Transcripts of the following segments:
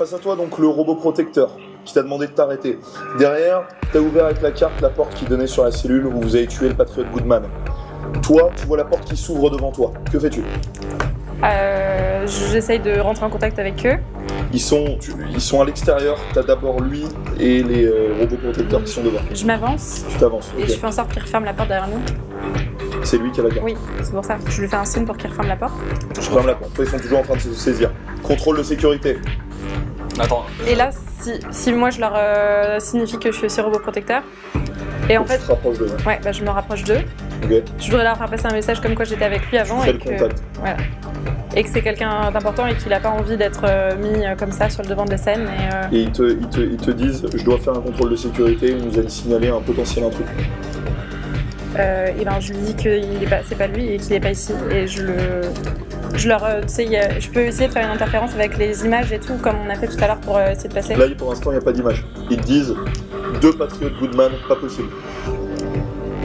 face à toi donc le robot protecteur qui t'a demandé de t'arrêter. Derrière, t'as ouvert avec la carte la porte qui donnait sur la cellule où vous avez tué le patriote Goodman. Toi, tu vois la porte qui s'ouvre devant toi. Que fais-tu? J'essaye de rentrer en contact avec eux. Ils sont à l'extérieur, t'as d'abord lui et les robots protecteurs qui sont devant. Je m'avance. Tu t'avances. Et Ok. je fais en sorte qu'il referme la porte derrière nous. C'est lui qui a la carte. Oui, c'est pour ça. Je lui fais un signe pour qu'il referme la porte. Je ferme la porte. Toi, ils sont toujours en train de se saisir. Contrôle de sécurité. Attends. Et là, si moi je leur signifie que je suis aussi robot protecteur, et en Tu fait, te rapproches de eux. ouais, bah, je me rapproche d'eux. Ok. Je voudrais leur faire passer un message comme quoi j'étais avec lui avant Fais et le que, contact. voilà. Et que c'est quelqu'un d'important et qu'il n'a pas envie d'être mis comme ça sur le devant de la scène. Et ils te disent, je dois faire un contrôle de sécurité, il nous a signalé un potentiel intrus. Et ben je lui dis que c'est pas lui et qu'il n'est pas ici. Et je leur, tu sais, je peux essayer de faire une interférence avec les images et tout, comme on a fait tout à l'heure pour essayer de passer. Là, pour l'instant, il n'y a pas d'image. Ils te disent, 2 patriotes Goodman, pas possible.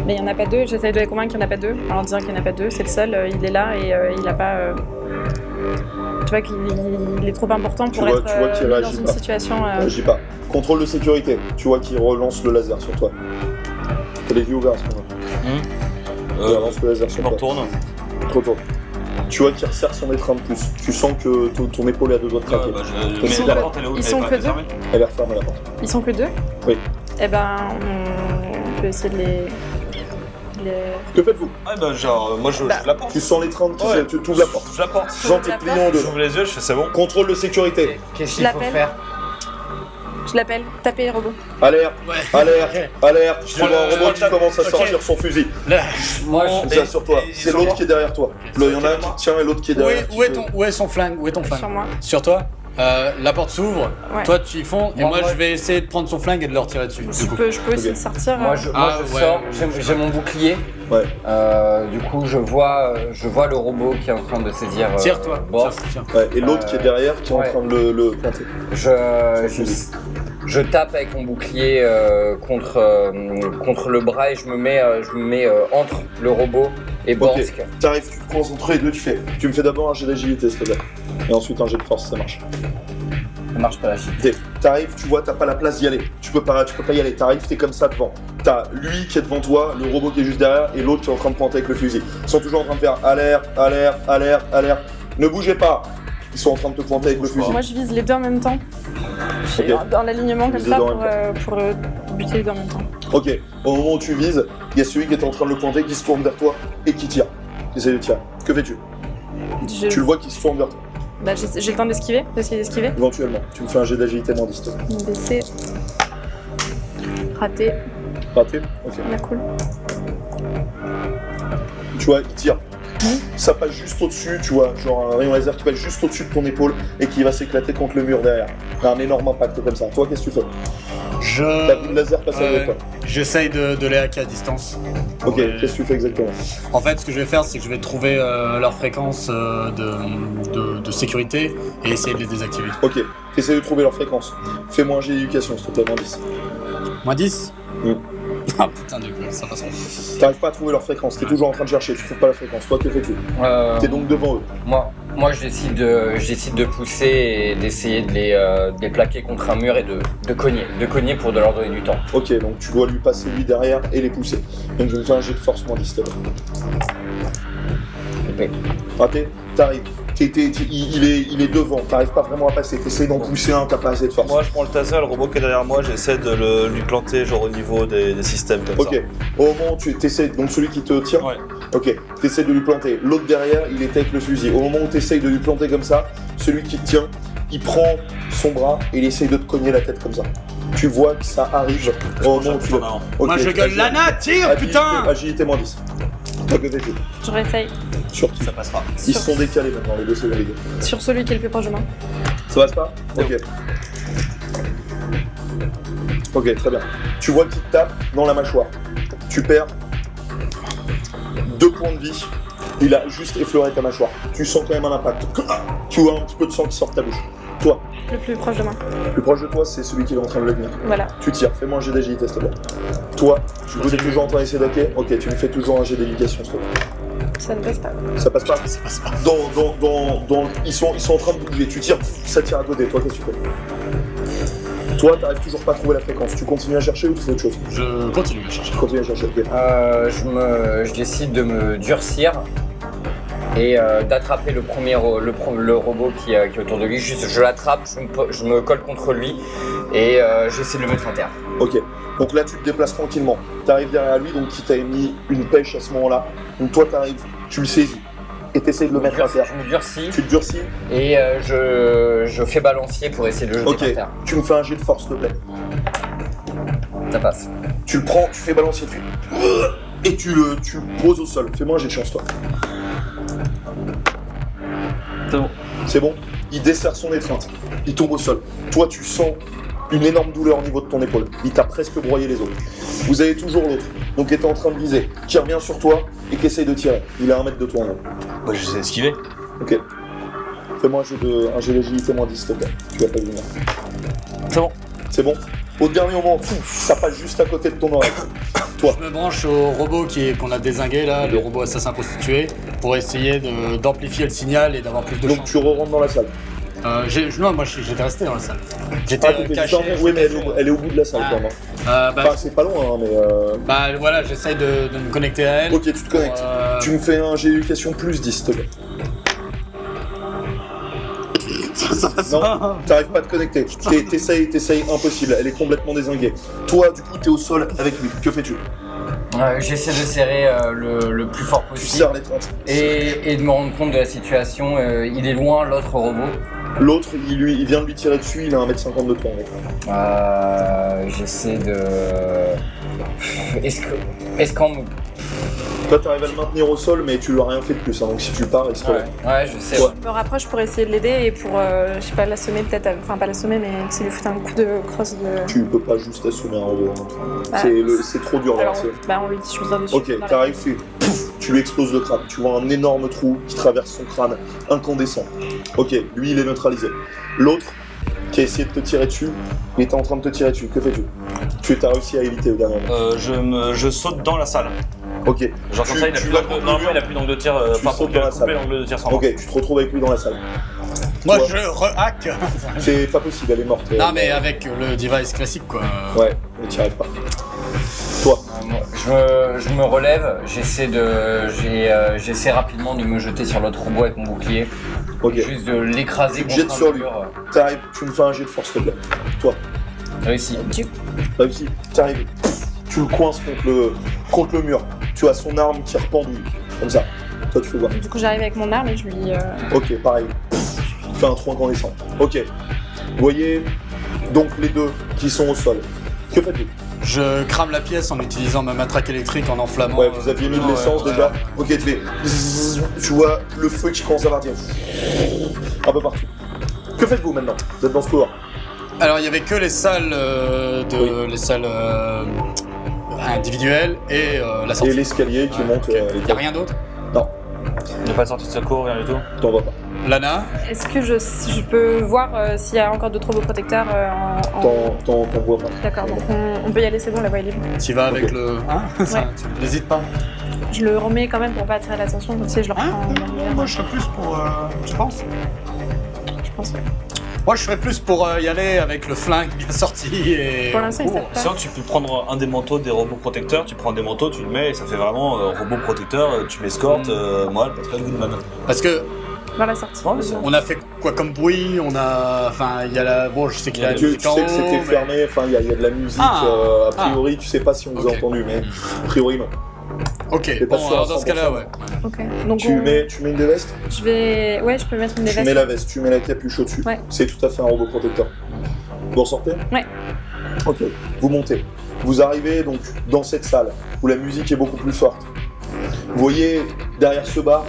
Mais il n'y en a pas deux, j'essaie de les convaincre qu'il n'y en a pas deux, en leur disant qu'il n'y en a pas deux, c'est le seul, il est là et il n'a pas... Tu vois qu'il est trop important pour Tu vois être qu'il mis dans réagit une pas. situation... J'agis pas. Contrôle de sécurité. Tu vois qu'il relance le laser sur toi. T'as les yeux ouverts à ce moment-là. Il relance le laser Je sur me toi. retourne. Tu te retournes. Tu vois qu'il resserre son étreinte de plus. Tu sens que ton épaule est à 2 doigts de craquer. Ils sont la que- porte, elle est où? ils sont que deux. Elle est refermée la porte. Ils sont que deux? Oui. Eh ben, on peut essayer de les... Que faites-vous? Ah bah genre, moi je la porte. Tu sens l'étreinte qui Ouais. tu ouvres la porte. Je la porte. Tu sens tes pliants en deux. J'ouvre les yeux, je fais c'est bon. Contrôle de sécurité. Qu'est-ce Je qu'il faut l'appelle. faire? Je l'appelle, tapez les robots. Alerte, alerte, alerte. Tu prends vois un le- robot qui commence à ok. sortir son fusil. Moi, C'est ça sur toi. et- C'est ils l'autre sont qui est derrière toi. Là, il y en a un qui tient et l'autre qui est derrière. Où est son flingue? Où est ton Sur flingue? moi. Sur toi. La porte s'ouvre, Ouais. toi tu y fonds, et Moi, moi moi- je vais essayer de prendre son flingue et de le retirer dessus. Je peux aussi Ok. sortir. moi, je Ah, ouais, sors, ouais. j'ai mon bouclier. Ouais. Du coup, je vois le robot qui est en train de saisir. Tire-toi. Boss. Tiens. Ouais, et l'autre qui est derrière qui est en ouais. train de le planter. Je tape avec mon bouclier contre le bras et je me mets entre le robot et Borsk. Ok, t'arrives, tu te concentres les deux, tu me fais d'abord un jet d'agilité, s'il te plaît. Et ensuite un jet de force, ça marche. Ça marche pas la chute. T'arrives, tu vois, t'as pas la place d'y aller. Tu peux pas y aller. T'arrives, t'es comme ça devant. T'as lui qui est devant toi, le robot qui est juste derrière, et l'autre qui est en train de pointer avec le fusil. Ils sont toujours en train de faire alerte, alerte, alerte, alerte. Ne bougez pas. Ils sont en train de te pointer avec le fusil. Moi, je vise les deux en même temps. Je suis Ok. dans l'alignement comme Les deux ça en même pour buter les deux en même temps. Ok, au moment où tu vises, il y a celui qui est en train de le pointer qui se tourne vers toi et qui tire. Essaye de tirer. Que fais-tu? Tu le vois qui se tourne vers toi, Bah, j'ai le temps d'esquiver, d'essayer d'esquiver. éventuellement. Tu me fais un jet d'agilité moins 10, s'il te plaît. Mon DC. Raté. Raté? Ok. Ah, cool. Tu vois, il tire. Ça passe juste au-dessus, tu vois, genre un rayon laser qui passe juste au-dessus de ton épaule et qui va s'éclater contre le mur derrière. Un énorme impact comme ça. Toi, qu'est-ce que tu fais? T'as vu le laser passer avec toi. J'essaye de les hacker à distance. Ok, Ouais. qu'est-ce que tu fais exactement? En fait, ce que je vais faire, c'est que je vais trouver leur fréquence de sécurité et essayer de les désactiver. Ok, essaye de trouver leur fréquence. Fais-moi un jet d'éducation, s'il te plaît, moins 10. Moins 10 Mm. Ah putain de gueule, ça passe. T'arrives pas à trouver leur fréquence, t'es toujours en train de chercher, tu trouves pas la fréquence. Toi, que fais-tu? T'es donc devant eux. Moi, je décide de pousser et d'essayer de les plaquer contre un mur et de cogner pour de leur donner du temps. Ok, donc tu dois lui passer lui derrière et les pousser. Donc je vais me faire un jet de force moins 10, s'il te plaît. Raté, t'arrives. Il est devant, t'arrives pas vraiment à passer, t'essayes d'en pousser un, t'as pas assez de force. Moi je prends le taser, le robot qui est derrière moi, j'essaie de lui planter genre au niveau des systèmes comme ça. Ok, au moment où tu t'essayes, donc celui qui te tire, Ouais. ok, t'essayes de lui planter. L'autre derrière, il est avec le fusil. Au moment où t'essayes de lui planter comme ça, celui qui te tient, il prend son bras et il essaye de te cogner la tête comme ça. Tu vois que ça arrive au moment où tu le... en avant. Ok, Moi je gueule Lana, tire putain. Agilité moins 10. Toi, que fais-tu? Je réessaye. Sur qui? Ça passera. Ils se sont décalés maintenant, les deux se valident. Sur celui qui est le plus proche de moi. Ça passe pas? Ok. Ok, très bien. Tu vois qu'il te tape dans la mâchoire. Tu perds 2 points de vie. Il a juste effleuré ta mâchoire. Tu sens quand même un impact. Tu vois un petit peu de sang qui sort de ta bouche. Toi, Le plus proche de moi. le plus proche de toi, c'est celui qui est en train de le tenir. Voilà. Tu tires, fais-moi un jet d'agilité, s'il te plaît. Toi, tu es toujours en train d'essayer d'hacker. Ok, tu me fais toujours un jet d'éducation, s'il te plaît. Ça ne passe pas. Ça passe pas. Ça passe pas. Ils sont en train de bouger. Tu tires, ça tire à côté. Toi, qu'est-ce que tu fais? Toi, t'arrives toujours pas à trouver la fréquence. Tu continues à chercher ou tu fais autre chose? Je continue à chercher. Tu continues à chercher, ok. Je décide de me durcir et d'attraper le robot qui est autour de lui. Juste, je l'attrape, je me colle contre lui et j'essaie de le mettre à terre. Ok. Donc là, tu te déplaces tranquillement. T'arrives derrière lui, donc qui t'a mis une pêche à ce moment-là. Donc toi, t'arrives, tu le saisis et t'essaies de le mettre à terre. Je me durcis Tu te durcis. et je fais balancier pour essayer de le jeter Ok. à terre. Tu me fais un jet de force, s'il te plaît. Ça passe. Tu le prends, tu fais balancier dessus. Et tu le poses au sol. Fais-moi un jet de chance, toi. C'est bon. C'est bon? Il desserre son étreinte. Il tombe au sol. Toi, tu sens une énorme douleur au niveau de ton épaule. Il t'a presque broyé les os. Vous avez toujours l'autre, donc qui était en train de viser, qui revient sur toi et qui essaye de tirer. Il est à 1 mètre de toi. Non. Bah, j'essaie d'esquiver. Ok. Fais-moi un jet d'agilité moins 10, s'il te plaît. Tu vas pas venir. C'est bon. C'est bon? Au dernier moment, ça passe juste à côté de ton oreille. Toi. Je me branche au robot qu'on a dézingué là, le robot assassin prostitué, pour essayer d'amplifier le signal et d'avoir plus de Donc chance. tu re-rentres dans la salle. Non, moi j'étais resté dans la salle. J'étais Ah, t'étais caché. juste en- oui, mais elle est au bout de la salle, Ah. quand même. Bah, Enfin, c'est pas loin, hein, mais... bah, voilà, j'essaye de me connecter à elle. Ok, tu te connectes. pour, Tu me fais un jet d'éducation plus 10, s'il te plaît. Non, t'arrives pas à te connecter. T'essayes impossible. Elle est complètement dézinguée. Toi, du coup, t'es au sol avec lui. Que fais-tu? J'essaie de serrer le plus fort Tu possible serres l'étreinte. et de me rendre compte de la situation. Il est loin, l'autre robot. L'autre, il vient de lui tirer dessus. Il a 1m50 de toi, en fait. J'essaie de... Est-ce qu'on... Toi, t'arrives à le maintenir au sol, mais tu lui as rien fait de plus. Hein, donc si tu pars, il se relève. Ouais, je sais. Ouais. Je me rapproche pour essayer de l'aider et pour, je sais pas, l'assommer peut-être, enfin pas l'assommer, mais essayer de lui foutre un coup de crosse de... Tu peux pas juste assommer un robot. Bah, C'est trop dur. Alors, là, bah on lui dit chose dessus. Ok, dans la t'arrives, tête. tu lui exploses le crâne. Tu vois un énorme trou qui traverse son crâne, incandescent. Ok, lui il est neutralisé. L'autre, qui a essayé de te tirer dessus, il était en train de te tirer dessus. Que fais-tu? Tu as réussi à éviter au dernier moment. Je saute dans la salle. Ok, Genre comme ça, il a tu plus vas d'angle. contre le Normalement, mur. il a plus d'angle de tir. Enfin, pour sautes dans la couper salle. l'angle de tir sans moi. ok, tu te retrouves avec lui dans la salle. Moi Toi. je re-hack. C'est pas possible, elle est morte. Non, mais avec le device classique quoi. Ouais, mais t'y arrives pas. Toi, Je me relève, j'essaie rapidement de me jeter sur l'autre robot avec mon bouclier. ok. Juste de l'écraser Tu te jettes contre sur un lui. mur. T'arrives, tu me fais un jet de force, s'il te plaît. Toi, Réussi. réussi. T'arrives, tu le coinces contre le mur. Tu as son arme qui rependouille, comme ça. Toi, tu fais quoi? Du coup, j'arrive avec mon arme et je lui... Ok, pareil. Fais un trou incandescent. Ok. Vous voyez donc les deux qui sont au sol. Que faites-vous? Je crame la pièce en utilisant ma matraque électrique en enflammant. Ouais, vous aviez mis de l'essence ouais, déjà. Ok, tu fais. Tu vois le feu qui commence à partir. Un peu partout. Que faites-vous maintenant? Vous êtes dans ce couloir. Alors il y avait que les salles les salles individuelles et la sortie. Et l'escalier qui monte. Ok. Il y a rien d'autre? Il n'y a pas de sortie de secours, rien du tout. T'en vas pas. Lana? Est-ce que je peux voir s'il y a encore d'autres robots protecteurs T'en vois pas. D'accord, donc on peut y aller, c'est bon, la voie est libre. Tu vas avec Ok. le. Hein? Ça, tu n'hésites pas. Je le remets quand même pour pas attirer l'attention, tu sais, je le reprends en manière, Moi je serais plus pour. Je pense. je pense. Moi je serais plus pour y aller avec le flingue bien sorti et. Pour l'instant, ils savent pas. Sinon, tu peux prendre un des manteaux des robots protecteurs, tu prends des manteaux, tu le mets et ça fait vraiment robot protecteur, tu m'escortes, moi, Patrick Goodman. Parce que Dans la sortie. Ouais, c'est on a fait quoi comme bruit? On a. Enfin, il y a la. Bon, je sais qu'il y a la Tu musique en sais haut. que c'était mais- fermé, enfin il y a de la musique, Ah. a priori tu sais pas si on vous a Ok. entendu, mais a priori non. Ok, T'es pas bon, sûr à alors dans ce cas-là, 100%. ouais. Ok. Donc Tu mets une des vestes? je vais... Ouais, je peux mettre une des Tu mets vestes. la veste, tu mets la capuche au-dessus. Ouais. C'est tout à fait un robot protecteur. Vous en sortez? Ouais. Ok. Vous montez. Vous arrivez donc dans cette salle où la musique est beaucoup plus forte. Vous voyez derrière ce bar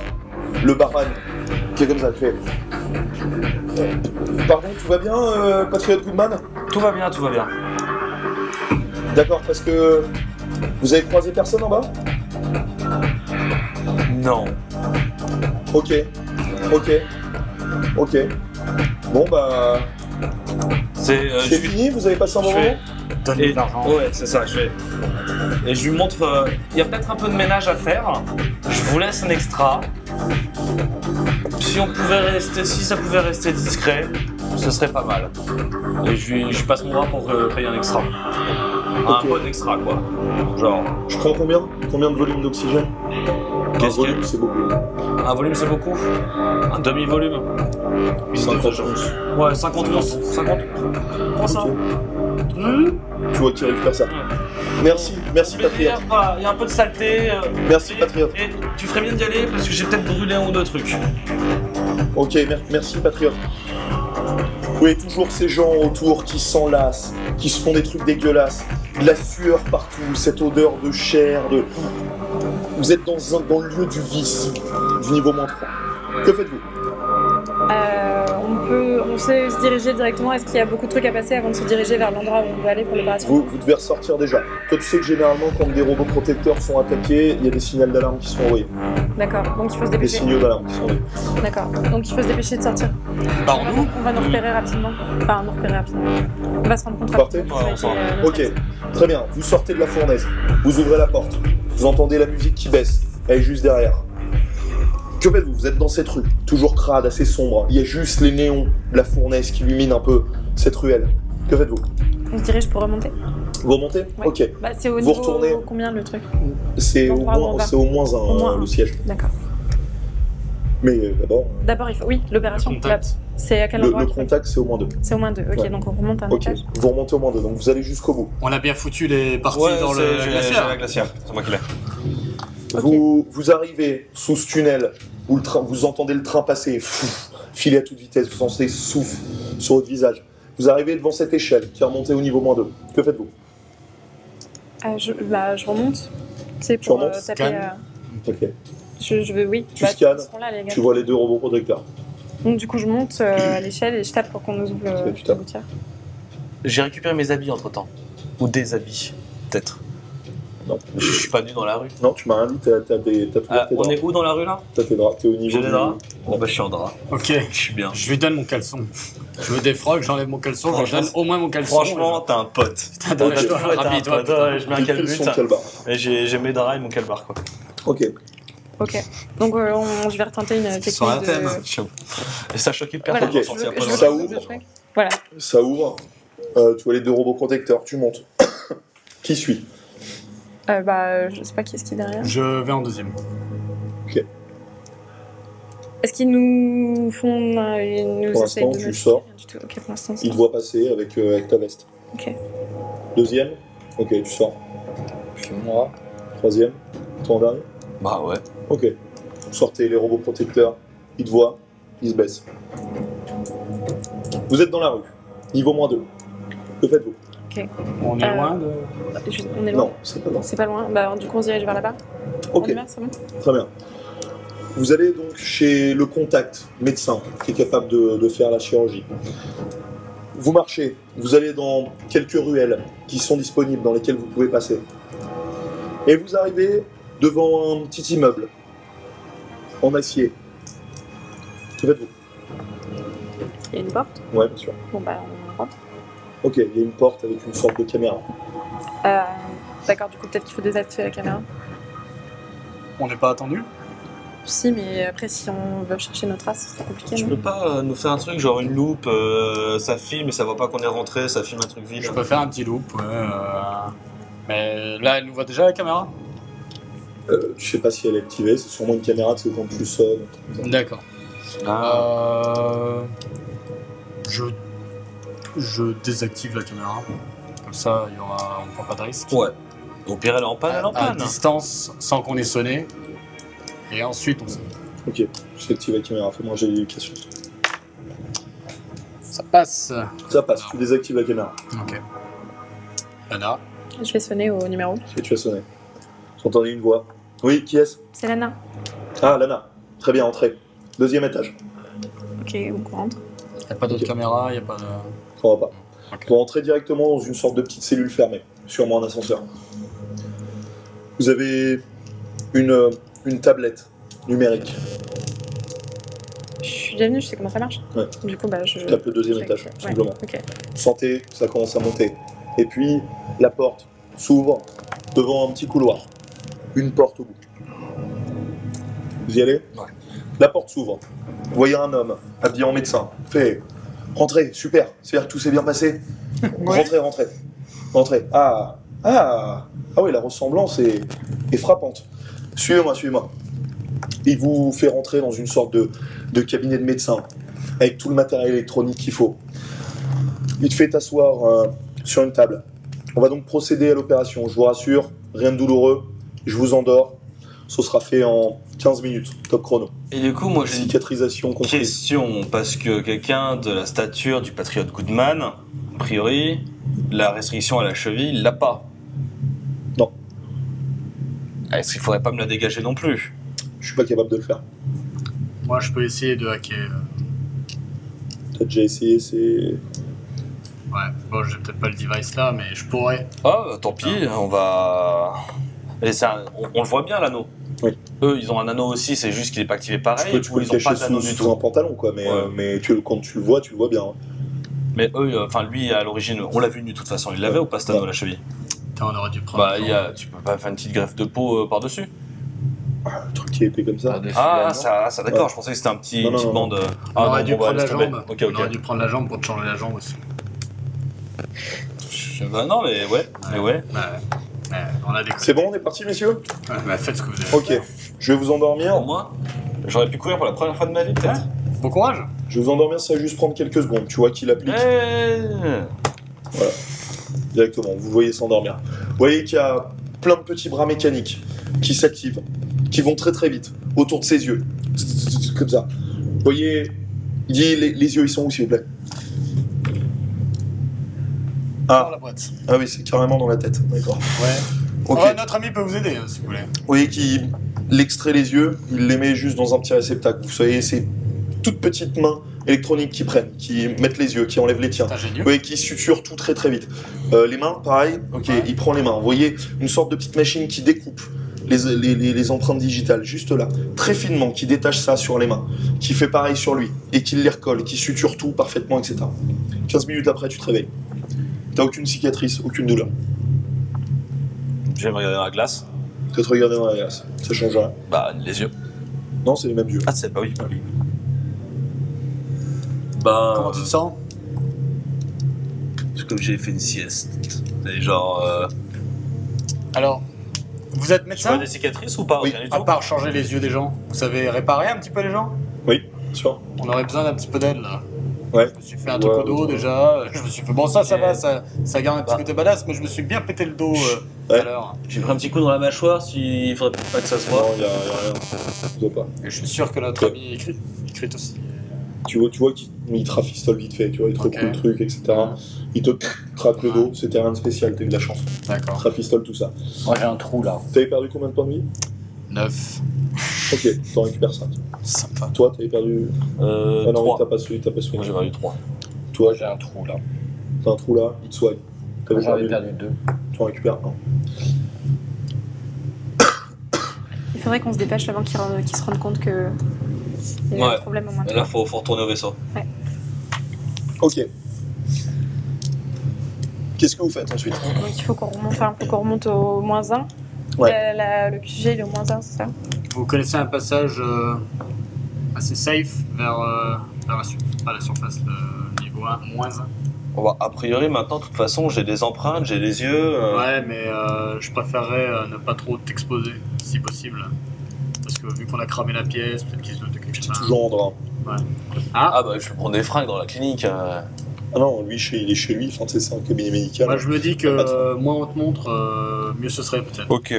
le barman qui est comme ça, qui fait. Pardon, tout va bien, Patriot Goodman? Tout va bien, tout va bien. D'accord, parce que vous avez croisé personne en bas? Non. Ok. Bon bah C'est c'est fini, vous avez passé un bon je fais- moment? Donne-lui Et de l'argent. ouais, c'est ça, je fais. Et je lui montre, il y a peut-être un peu de ménage à faire. Je vous laisse un extra. Si ça pouvait rester discret, ce serait pas mal. Et je passe mon bras pour payer un extra. Un Ok. bon extra, quoi. Genre, Je prends combien? Combien de volume d'oxygène? Qu'est-ce qu'il y a volume, c'est beaucoup. un volume, c'est beaucoup. Un demi-volume. 50 onces. Ouais, 50 onces. 50. Prends ça. Ok. Tu vois qu'il récupère ça. Merci Mais Patriote. il y a un peu de saleté. Merci Patriote. Et tu ferais bien d'y aller parce que j'ai peut-être brûlé un ou deux trucs. Ok, merci Patriote. Oui, toujours ces gens autour qui s'enlacent, qui se font des trucs dégueulasses, de la sueur partout, cette odeur de chair, de... Vous êtes dans le lieu du vice, du niveau -3. Que faites-vous? On sait se diriger directement. Est-ce qu'il y a beaucoup de trucs à passer avant de se diriger vers l'endroit où on doit aller pour l'opération? Vous devez ressortir déjà. Toi, tu sais que généralement, quand des robots protecteurs sont attaqués, il y a des signaux d'alarme qui sont envoyés. D'accord, donc il faut se Des dépêcher. signaux d'alarme qui sont envoyés. D'accord, donc il faut se dépêcher de sortir. Par nous. On va nous repérer rapidement. Enfin, nous repérer rapidement. On va se rendre compte Vous partez? rapidement. Ouais, on s'en va. Ok, très bien. Vous sortez de la fournaise. Vous ouvrez la porte. Vous entendez la musique qui baisse. Elle est juste derrière. Que faites-vous? Vous êtes dans cette rue, toujours crade, assez sombre. Il y a juste les néons de la fournaise qui illuminent un peu cette ruelle. Que faites-vous? On se dirige pour remonter. Vous remontez? Ouais. Ok. Bah, c'est au Vous niveau retournez. combien le truc? C'est au L'endroit où on moins, va. c'est au moins un, Au moins un. le siège. D'accord. Mais d'abord, D'abord, il faut. Oui, l'opération. Le contact. C'est à quel le endroit contact, c'est au moins 2. C'est au moins 2. Ok, Ouais. donc on remonte un Ok. étage. Vous remontez au moins 2, donc vous allez jusqu'au bout. On a bien foutu les parties Ouais, dans c'est- le j'ai glaciaire. la glacière. C'est moi qui l'ai. Ok. Vous arrivez sous ce tunnel où vous entendez le train passer, filer à toute vitesse, vous sentez souffle sur votre visage. Vous arrivez devant cette échelle qui est remontée au niveau -2. Que faites-vous? Je remonte. C'est Tu pour remontes, taper. scanne. Ok. Je veux, oui. Tu scannes, ils seront là, les gars. Tu vois les 2 robots protecteurs. Donc du coup, je monte à l'échelle et je tape pour qu'on nous ouvre Ok, le tu tapes. gouttière. J'ai récupéré mes habits entre temps. Ou des habits, peut-être. Non. Je suis pas nu dans la rue. Non, tu m'as rien dit, t'as tout tes Ah, on draps. est où dans la rue là? T'as tes draps, t'es au niveau J'ai des du- draps. Bon bah je suis en drap. Ok. Je suis bien. Je lui donne mon caleçon. Je me défroque, j'enlève mon caleçon, je lui Franchement, donne au moins mon caleçon. Franchement, t'as un pote. Putain, donne-toi, Ok. rhabille-toi, Ouais, putain. je mets un Il fait son calbut. calbar. Et j'ai mes draps et mon calbar quoi. Ok. Ok. Donc je vais retenter une technique Sur un de... thème. Et ça choque personne Voilà, de Ok. sortir je pas veux dans Ça la que ouvre. ce truc. Voilà. Ça ouvre. Tu vois les 2 robots protecteurs, tu montes. Qui suit? Je sais pas qui est-ce qui est derrière. Je vais en deuxième. Est-ce qu'ils nous font... ils nous Pour essayent l'instant, de tu nous sors. Rien du tout. Ok, pour l'instant, ça Il te voit passer avec ta veste. Ok. Deuxième. Ok, tu sors. Puis moi, Troisième. Toi en dernier. Bah ouais. Ok. Vous sortez les robots protecteurs. Ils te voient. Ils se baissent. Vous êtes dans la rue. Niveau -2. Que faites-vous? On est loin de. On est loin. Non, c'est pas loin. C'est pas loin. Bah, du coup, on se dirige vers là-bas. Ok. On y va, c'est bon. Très bien. Vous allez donc chez le contact médecin qui est capable de faire la chirurgie. Vous marchez, vous allez dans quelques ruelles qui sont disponibles, dans lesquelles vous pouvez passer. Et vous arrivez devant un petit immeuble en acier. Que faites-vous? Il y a une porte. Ouais, bien sûr. Bon, bah, on rentre. Ok, il y a une porte avec une sorte de caméra. D'accord, du coup, peut-être qu'il faut désactiver la caméra. On n'est pas attendu. Si, mais après, si on veut chercher nos traces, ce sera compliqué. Tu non peux pas nous faire un truc genre une loupe, ça filme et ça voit pas qu'on est rentré, ça filme un truc vide. Je peux faire un petit loop, ouais. Mais là, elle nous voit déjà la caméra. Je sais pas si elle est activée, c'est sûrement une caméra, c'est quand tu sonnes. un truc comme ça. D'accord. Ah. Je désactive la caméra. Comme ça, on ne prend pas de risque. Ouais. Au pire, elle est en panne, elle est en À panne. distance, sans qu'on ait sonné. Et ensuite, on sonne. Ok, je active la caméra, fais-moi j'ai l'éducation. Ça passe. Ça passe, tu désactives la caméra. Ok. Lana. Je vais sonner au numéro. Et tu as sonné. Vous entendez une voix. Oui, qui est-ce? C'est Lana. Ah, Lana. Très bien, entrez. Deuxième étage. Ok, donc on rentre. Il n'y a pas d'autre Ok. caméra, il n'y a pas de. Ça va pas. Ok. Vous rentrez directement dans une sorte de petite cellule fermée, sûrement un ascenseur. Vous avez une tablette numérique. Je suis déjà venue, je sais comment ça marche. Ouais. Du coup, bah, je. Tu tapes le deuxième je- étage, ouais, simplement. Ok. Vous sentez, ça commence à monter. Et puis, la porte s'ouvre devant un petit couloir. Une porte au bout. Vous y allez? Ouais. La porte s'ouvre. Vous voyez un homme habillé en médecin. Fait, rentrez, super. C'est-à-dire que tout s'est bien passé. Rentrez. Ah oui, la ressemblance est frappante. Suivez-moi. Il vous fait rentrer dans une sorte de cabinet de médecin avec tout le matériel électronique qu'il faut. Il te fait t'asseoir sur une table. On va donc procéder à l'opération. Je vous rassure, rien de douloureux. Je vous endors. Ce sera fait en 15 minutes, top chrono. Et du coup, moi j'ai une Cicatrisation comprise. question, parce que quelqu'un de la stature du patriote Goodman, a priori, la restriction à la cheville, il l'a pas. Non, Est-ce qu'il faudrait pas me la dégager non plus? je suis pas capable de le faire. Moi, je peux essayer de hacker. T'as déjà essayé, c'est... Ouais, bon, j'ai peut-être pas le device là, mais je pourrais. Ah, tant pis, on va... Et on le voit bien, l'anneau. Oui. Eux, ils ont un anneau aussi, c'est juste qu'il n'est pas activé pareil, Tu ou peux le ils ont pas cacher d'anneau du sous un tout. pantalon, quoi, mais, Ouais. mais quand tu le vois bien. Hein. Mais eux, lui, à l'origine, on l'a vu nu de toute façon, il l'avait ou pas cet anneau à la cheville? Putain, on aurait dû prendre. Bah, tu peux pas faire une petite greffe de peau par-dessus? Le truc qui est épais comme ça. Ah, ça d'accord, Ouais. je pensais que c'était un petit, Non, petite non. bande. On aurait dû bon, bah, prendre la laisse tomber. jambe. Ok. On aurait dû prendre la jambe pour te changer la jambe aussi. Bah, non, mais ouais. Ouais, on a des C'est bon, on est parti, messieurs? Ouais, bah, faites ce que vous avez. Ok, je vais vous endormir. Pour moi, j'aurais pu courir pour la première fois de ma vie, peut-être. Bon courage. Je vais vous endormir, ça va juste prendre quelques secondes. Tu vois qu'il applique directement. Vous voyez s'endormir. Vous voyez qu'il y a plein de petits bras mécaniques qui s'activent, qui vont très très vite autour de ses yeux. Comme ça. Vous voyez, il dit les yeux, ils sont où, s'il vous plaît? Dans la boîte. Ah oui, c'est carrément dans la tête. D'accord. Ouais. Ok. Ouais, notre ami peut vous aider, si vous voulez. Vous voyez qu'il extrait les yeux, il les met juste dans un petit réceptacle. Vous savez, c'est toutes petites mains électroniques qui prennent, qui mettent les yeux, qui enlèvent les tiens. C'est Vous ingénieux. voyez qu'il suture tout très très vite. Les mains, pareil, ok, Ouais. il prend les mains. Vous voyez une sorte de petite machine qui découpe les empreintes digitales, juste là, très finement, qui détache ça sur les mains, qui fait pareil sur lui, et qui les recolle, qui suture tout parfaitement, etc. 15 minutes après, tu te réveilles. T'as aucune cicatrice, aucune douleur. Je vais me regarder dans la glace. Tu vas te regarder dans la glace, ça change rien. Bah, les yeux. Non, c'est les mêmes yeux. Ah, c'est bah oui. Bah. Comment tu te sens? C'est comme j'ai fait une sieste. C'est genre. Alors, vous êtes Tu médecin? vois des cicatrices ou pas? Oui. Rien du À tout. part changer les yeux des gens, vous savez réparer un petit peu les gens? Oui, bien sûr. On aurait besoin d'un petit peu d'aide là. Ouais. Je me suis fait un truc au dos déjà. Je me suis fait. Bon, ça Ok. va, ça garde un petit Bah. côté badass, mais je me suis bien pété le dos tout Ouais. à l'heure. J'ai pris un petit coup dans la mâchoire, s'il faudrait pas que ça se Non, voit. il y a rien. Je vois pas. Et je suis sûr que notre Ok. ami écrit aussi. Tu vois qu'il te rafistole vite fait, tu vois, il te Ok. recoule le truc, etc. Il te traque le dos, c'était rien de spécial, t'as eu de la chance. D'accord. Rafistole tout ça. Moi j'ai un trou là. T'avais perdu combien de points de vie? 9. Ok, t'en récupères 5. Sympa. Toi, t'avais perdu... Ah non, 3. t'as pas soigné. Moi j'ai perdu 3. Toi, Moi j'ai un trou là. t'as un trou là, il te soigne. T'avais J'en ai perdu, perdu 2. tu en récupères 1. Il faudrait qu'on se dépêche avant qu'il se rende compte que il y a Ouais. un problème au moins. Et là, faut retourner au vaisseau. Ok. Qu'est-ce que vous faites ensuite? Donc il faut qu'on remonte au -1. Ouais. Le QG il est au -1, c'est ça? Vous connaissez un passage assez safe vers pas la surface, le niveau 1, -1. Bon, bah, a priori, maintenant, de toute façon, j'ai des empreintes, j'ai les yeux. Ouais, mais je préférerais ne pas trop t'exposer, si possible. Parce que vu qu'on a cramé la pièce, peut-être qu'ils se doutent de quelque chose. Toujours en drap. Ah, bah, je vais prendre des fringues dans la clinique. Ah non, lui, il est chez lui, enfin, c'est un cabinet médical. Moi, je me dis Y a pas de que moins on te montre, mieux ce serait peut-être. Ok.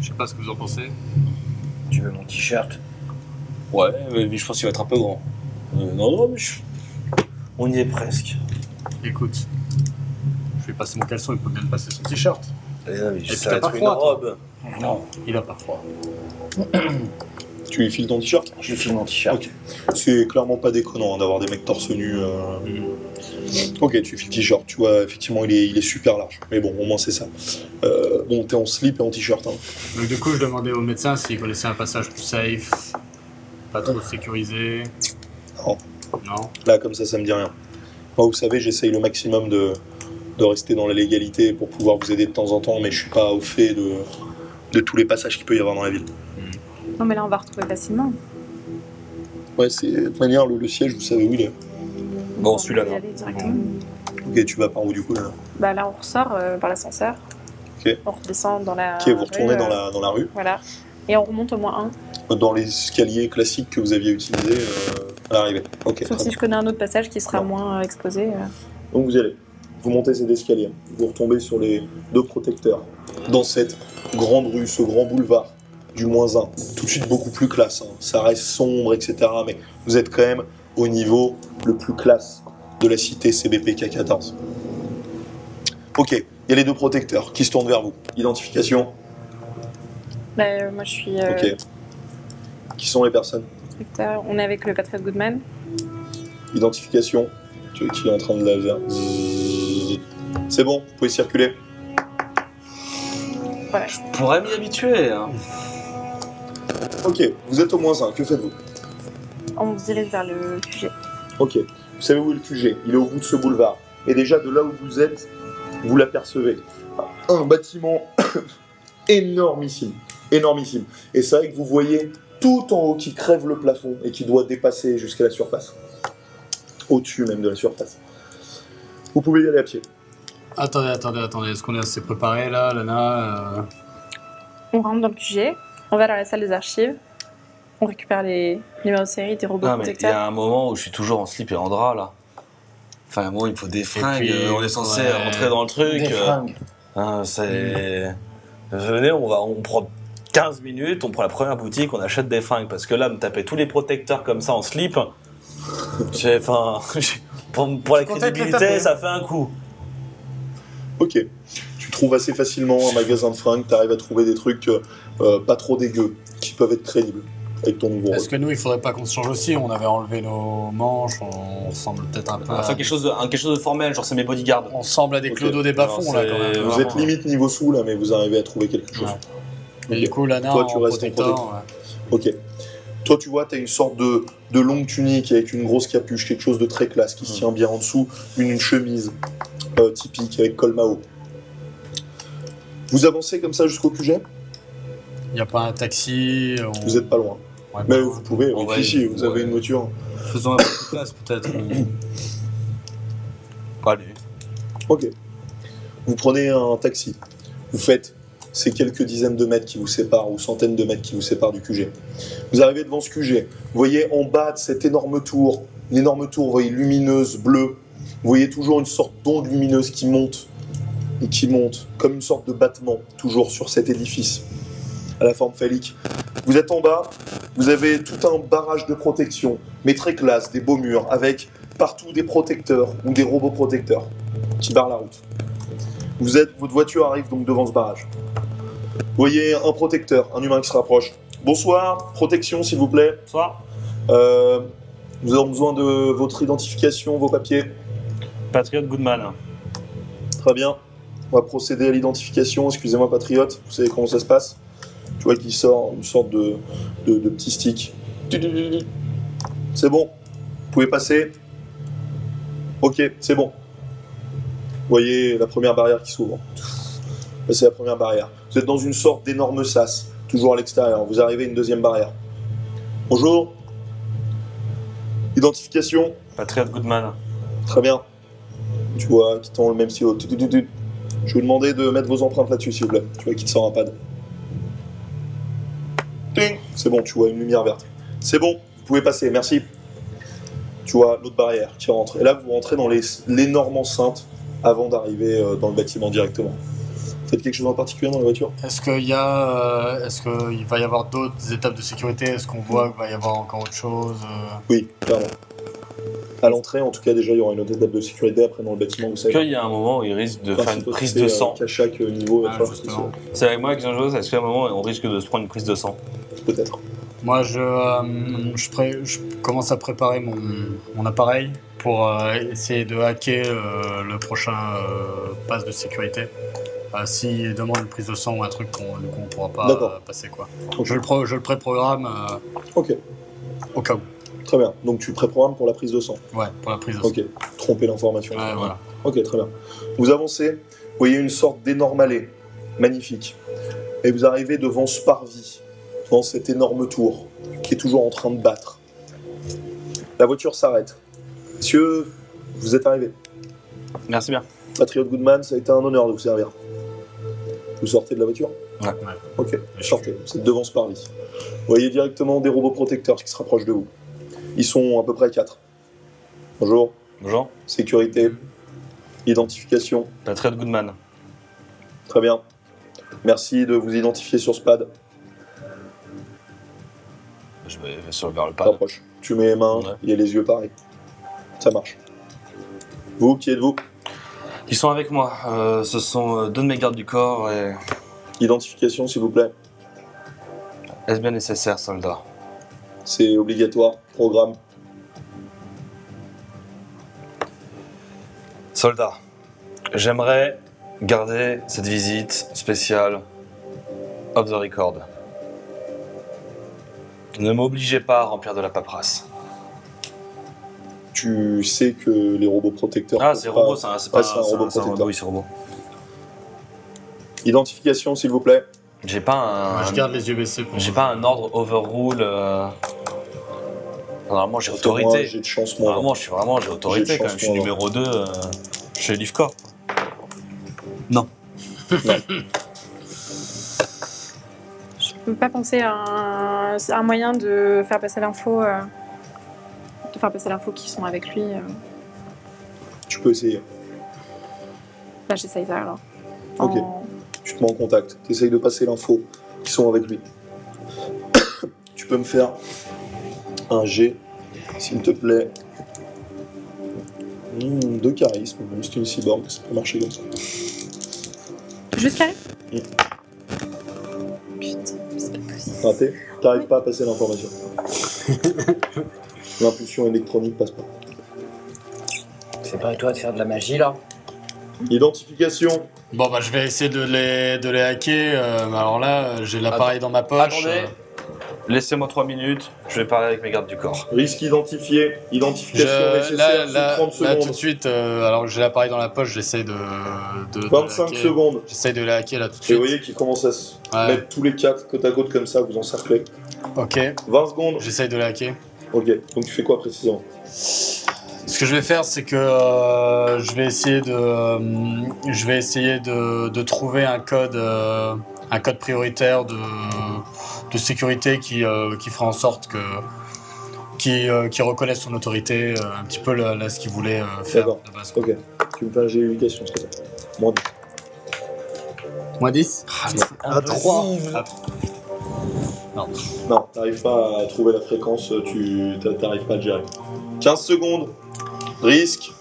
Je sais pas ce que vous en pensez. Tu veux mon t-shirt? Ouais, mais je pense qu'il va être un peu grand. Non, mais on y est presque. Écoute, je vais passer mon caleçon, il peut bien me passer son t-shirt. Et puis ça t'as va pas être une froid, toi. robe. Non, il a pas froid. Tu lui files ton t-shirt? Je file mon t-shirt. Ok. C'est clairement pas déconnant hein, d'avoir des mecs torse nu. Ok, tu files le t-shirt. Tu vois, effectivement, il est super large. Mais bon, au moins c'est ça. Bon, t'es en slip et en t-shirt. Hein. Donc du coup, je demandais au médecin s'il connaissait un passage plus safe, pas trop sécurisé. Non. Non. Là, comme ça me dit rien. Moi, vous savez, j'essaye le maximum de de rester dans la légalité pour pouvoir vous aider de temps en temps, mais je suis pas au fait de tous les passages qu'il peut y avoir dans la ville. Non, mais là, on va retrouver facilement. Ouais, c'est de toute manière, le siège, vous savez où il est. Bon, On celui-là, va y là. aller directement. Ok, tu vas par où du coup là? Bah là, on ressort par l'ascenseur. Ok. On redescend dans la. Ok, vous retournez rue, dans la rue, Voilà. Et on remonte au moins un. dans les escaliers classiques que vous aviez utilisés à l'arrivée. Ok. Sauf très si bien. je connais un autre passage qui sera Non. moins exposé. Donc vous y allez. Vous montez cet escalier. Vous retombez sur les 2 protecteurs. Dans cette grande rue, ce grand boulevard du -1. Tout de suite beaucoup plus classe. Hein. Ça reste sombre, etc. Mais vous êtes quand même au niveau le plus classe de la cité CBP K14. Ok. Il y a les 2 protecteurs qui se tournent vers vous. Identification. Bah, moi, je suis. Ok. Qui sont les personnes? Inspecteur. On est avec le Patriot Goodman. Identification. Qui est en train de la faire. C'est bon, vous pouvez circuler. Voilà. Je pourrais m'y habituer. Hein. Ok, vous êtes au -1, que faites-vous? On se dirige vers le QG. Ok, vous savez où est le QG? Il est au bout de ce boulevard. Et déjà, de là où vous êtes, vous l'apercevez. Un bâtiment énormissime. Énormissime. Et c'est vrai que vous voyez tout en haut qui crève le plafond et qui doit dépasser jusqu'à la surface. Au-dessus même de la surface. Vous pouvez y aller à pied. Attendez. Est-ce qu'on est assez préparé là, Lana On rentre dans le QG. On va dans la salle des archives. On récupère les numéros de série des robots Non, mais il y protecteurs. a un moment où je suis toujours en slip et en drap, là. Enfin, à un moment, il faut des fringues. puis, on est censé ouais. rentrer dans le truc. Des fringues. Hein, c'est... Venez, on prend 15 minutes, on prend la première boutique, on achète des fringues. Parce que là, me taper tous les protecteurs comme ça en slip, enfin, pour la Content de les crédibilité, taper. ça fait un coup. Ok. Tu trouves assez facilement un magasin de fringues, tu arrives à trouver des trucs pas trop dégueux, qui peuvent être crédibles avec ton nouveau Est-ce rôle. que nous, il faudrait pas qu'on se change aussi? On avait enlevé nos manches, on ressemble peut-être un peu à... Enfin, quelque chose de formel, genre c'est mes bodyguards. On ressemble à des Ok. clodos des bas-fonds, là, Alors, quand même. c'est- Vous vraiment. êtes limite niveau sous là, mais vous arrivez à trouver quelque chose. Ouais. Et du coup, Lana, Toi, tu en restes en protecteur, Ok. Toi, tu vois, tu as une sorte de longue tunique avec une grosse capuche, quelque chose de très classe qui se tient bien en dessous, une chemise typique avec col Mao. Vous avancez comme ça jusqu'au QG? il n'y a pas un taxi. Vous n'êtes pas loin. Ouais, Mais bah, vous pouvez, on oui, va si, y- si, vous avez ouais. une voiture. Faisons un peu de place, peut-être. Allez. Ok. Vous prenez un taxi. Vous faites ces quelques dizaines de mètres qui vous séparent, ou centaines de mètres qui vous séparent du QG. Vous arrivez devant ce QG. Vous voyez en bas de cette énorme tour, vous voyez, lumineuse, bleue. Vous voyez toujours une sorte d'onde lumineuse qui monte, et qui monte, comme une sorte de battement, toujours sur cet édifice, à la forme phallique. Vous êtes en bas, vous avez tout un barrage de protection, mais très classe, des beaux murs, avec partout des protecteurs, ou des robots protecteurs, qui barrent la route. Votre voiture arrive donc devant ce barrage. Vous voyez un protecteur, un humain qui se rapproche. Bonsoir, protection s'il vous plaît. Bonsoir. Nous avons besoin de votre identification, vos papiers. Patriot Goodman. Très bien. On va procéder à l'identification. Excusez-moi, Patriote, vous savez comment ça se passe? Tu vois qu'il sort une sorte de petit stick. C'est bon. Vous pouvez passer. Ok, c'est bon. Vous voyez la première barrière qui s'ouvre. Là, c'est la première barrière. Vous êtes dans une sorte d'énorme sas, toujours à l'extérieur. Vous arrivez à une deuxième barrière. Bonjour. Identification. Patriot Goodman. Très bien. Tu vois, qui tend le même stylo. Je vais vous demander de mettre vos empreintes là-dessus, s'il vous plaît. Tu vois, qui te sort un pad. Ting. C'est bon, tu vois une lumière verte. C'est bon, vous pouvez passer, merci. Tu vois l'autre barrière qui rentre. Et là, vous rentrez dans l'énorme enceinte avant d'arriver dans le bâtiment directement. Vous faites quelque chose en particulier dans la voiture? Est-ce qu'il va y avoir d'autres étapes de sécurité? Est-ce qu'on voit qu'il va y avoir encore autre chose? Oui, clairement. À l'entrée, en tout cas, déjà, il y aura une autre étape de sécurité. Après, dans le bâtiment, vous savez. Qu'il y a un moment où il risque de faire une prise de sang. Qu'à chaque niveau, il va Ah, falloir justement. que C'est avec moi que j'ai un chose, est-ce qu'à un moment on risque de se prendre une prise de sang? peut-être. Moi, je commence à préparer mon appareil pour essayer de hacker le prochain pass de sécurité. S'il demande une prise de sang ou un truc qu'on ne pourra pas D'accord. passer, quoi. Ok. Je le préprogramme Ok, au cas où. très bien. Donc, tu préprogrammes pour la prise de sang. Ouais, pour la prise de sang. Ok, tromper l'information. Ouais, voilà. Ok, très bien. Vous avancez, vous voyez une sorte d'énorme allée, magnifique. Et vous arrivez devant Sparvie, devant cette énorme tour, qui est toujours en train de battre. La voiture s'arrête. Monsieur, vous êtes arrivé. Merci bien. Patriote Goodman, ça a été un honneur de vous servir. Vous sortez de la voiture? Ouais. Ok, sortez. Vous êtes devant Sparvie. Vous voyez directement des robots protecteurs qui se rapprochent de vous. Ils sont à peu près 4. Bonjour. Bonjour. Sécurité. Identification. Patriot Goodman. Très bien. Merci de vous identifier sur SPAD. Je vais vers le pad. Rapproche. Tu mets les mains et les yeux pareil. Ça marche. Vous, qui êtes-vous? Ils sont avec moi. Ce sont 2 de mes gardes du corps et... Identification, s'il vous plaît. Est-ce bien nécessaire, soldat? C'est obligatoire. Programme. Soldat, j'aimerais garder cette visite spéciale off the record. Ne m'obligez pas à remplir de la paperasse. Tu sais que les robots protecteurs... Ah, c'est robot, ça, c'est pas c'est un robot protecteur. Oui, c'est robot. Identification, s'il vous plaît. J'ai pas un... Moi, je garde les yeux baissés. J'ai pas un ordre overrule. Normalement, j'ai autorité. J'ai de chance, moi. Normalement, j'ai autorité J'ai de quand même. chance, Je suis moi, numéro 2 chez Livcorp. Non. Je peux pas penser à un moyen de faire passer l'info. De faire passer l'info qu'ils sont avec lui. Tu peux essayer. Là, j'essaye ça alors. Ok. Tu te mets en contact. Tu essayes de passer l'info qui sont avec lui. Tu peux me faire un G, s'il te plaît. 2 charisme, même si c'est une cyborg, ça peut marcher comme ça. Juste carré. Raté. T'arrives pas à passer l'information. L'impulsion électronique passe pas. C'est pas à toi de faire de la magie là? Identification. Bon, bah, je vais essayer de les hacker. Alors là, j'ai l'appareil dans ma poche. Attendez. Laissez-moi 3 minutes, je vais parler avec mes gardes du corps. Risque identifié. Identification nécessaire sous 30 secondes. Là, tout de suite, alors que j'ai l'appareil dans la poche, j'essaie de 25 hacker. secondes. J'essaie de les hacker là tout de Et suite. vous voyez qu'ils commencent à se Ouais. mettre tous les 4 côte à côte comme ça, vous encerclez. Ok, 20 secondes. j'essaie de les hacker. Ok, donc tu fais quoi précisément? Ce que je vais faire, c'est que je vais essayer de trouver un code prioritaire de sécurité qui fera en sorte qui reconnaisse son autorité, un petit peu ce qu'il voulait faire D'accord. de base. Ok, tu me fais un jet d'éducation, s'il te plaît. Moins 10. Moins 10 À 3. Non. Non, t'arrives pas à trouver la fréquence, t'arrives pas à le gérer. 15 secondes. Risque.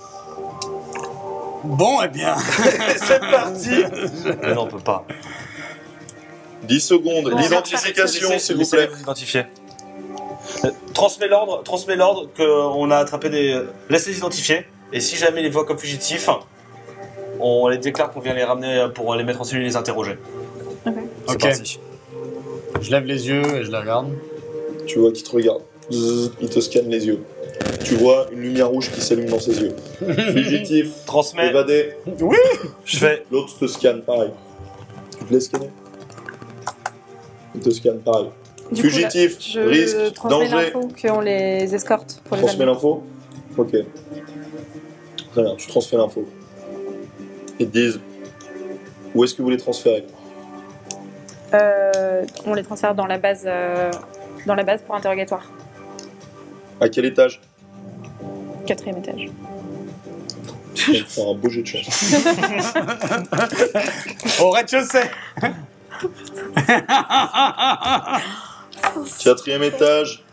Bon, eh bien. C'est parti. Mais non, on peut pas. 10 secondes. Bon, L'identification, s'il vous plaît. Vous identifier. Transmets l'ordre qu'on a attrapé des... Laissez-les identifier. Et si jamais les voit comme fugitifs, on les déclare qu'on vient les ramener pour les mettre en cellule et les interroger. Ok. C'est Ok. parti. Je lève les yeux et je les regarde. Tu vois qu'il te regarde. Zzz, il te scanne les yeux. Tu vois une lumière rouge qui s'allume dans ses yeux. Fugitif. Transmets. Évadé. Oui. Je fais... L'autre te scanne, pareil. Tu te laisses scanner. Il te scanne, pareil. Du coup, Fugitif, là, je risque, transmets danger. l'info qu'on les escorte pour les Transmets amener. l'info. Ok. Très bien, tu transfères l'info. Ils te disent où est-ce que vous les transférez. On les transfère dans la base pour interrogatoire. À quel étage? 4e étage. Tu vas me faire un beau jet de chance. Au rez-de-chaussée. 4e étage,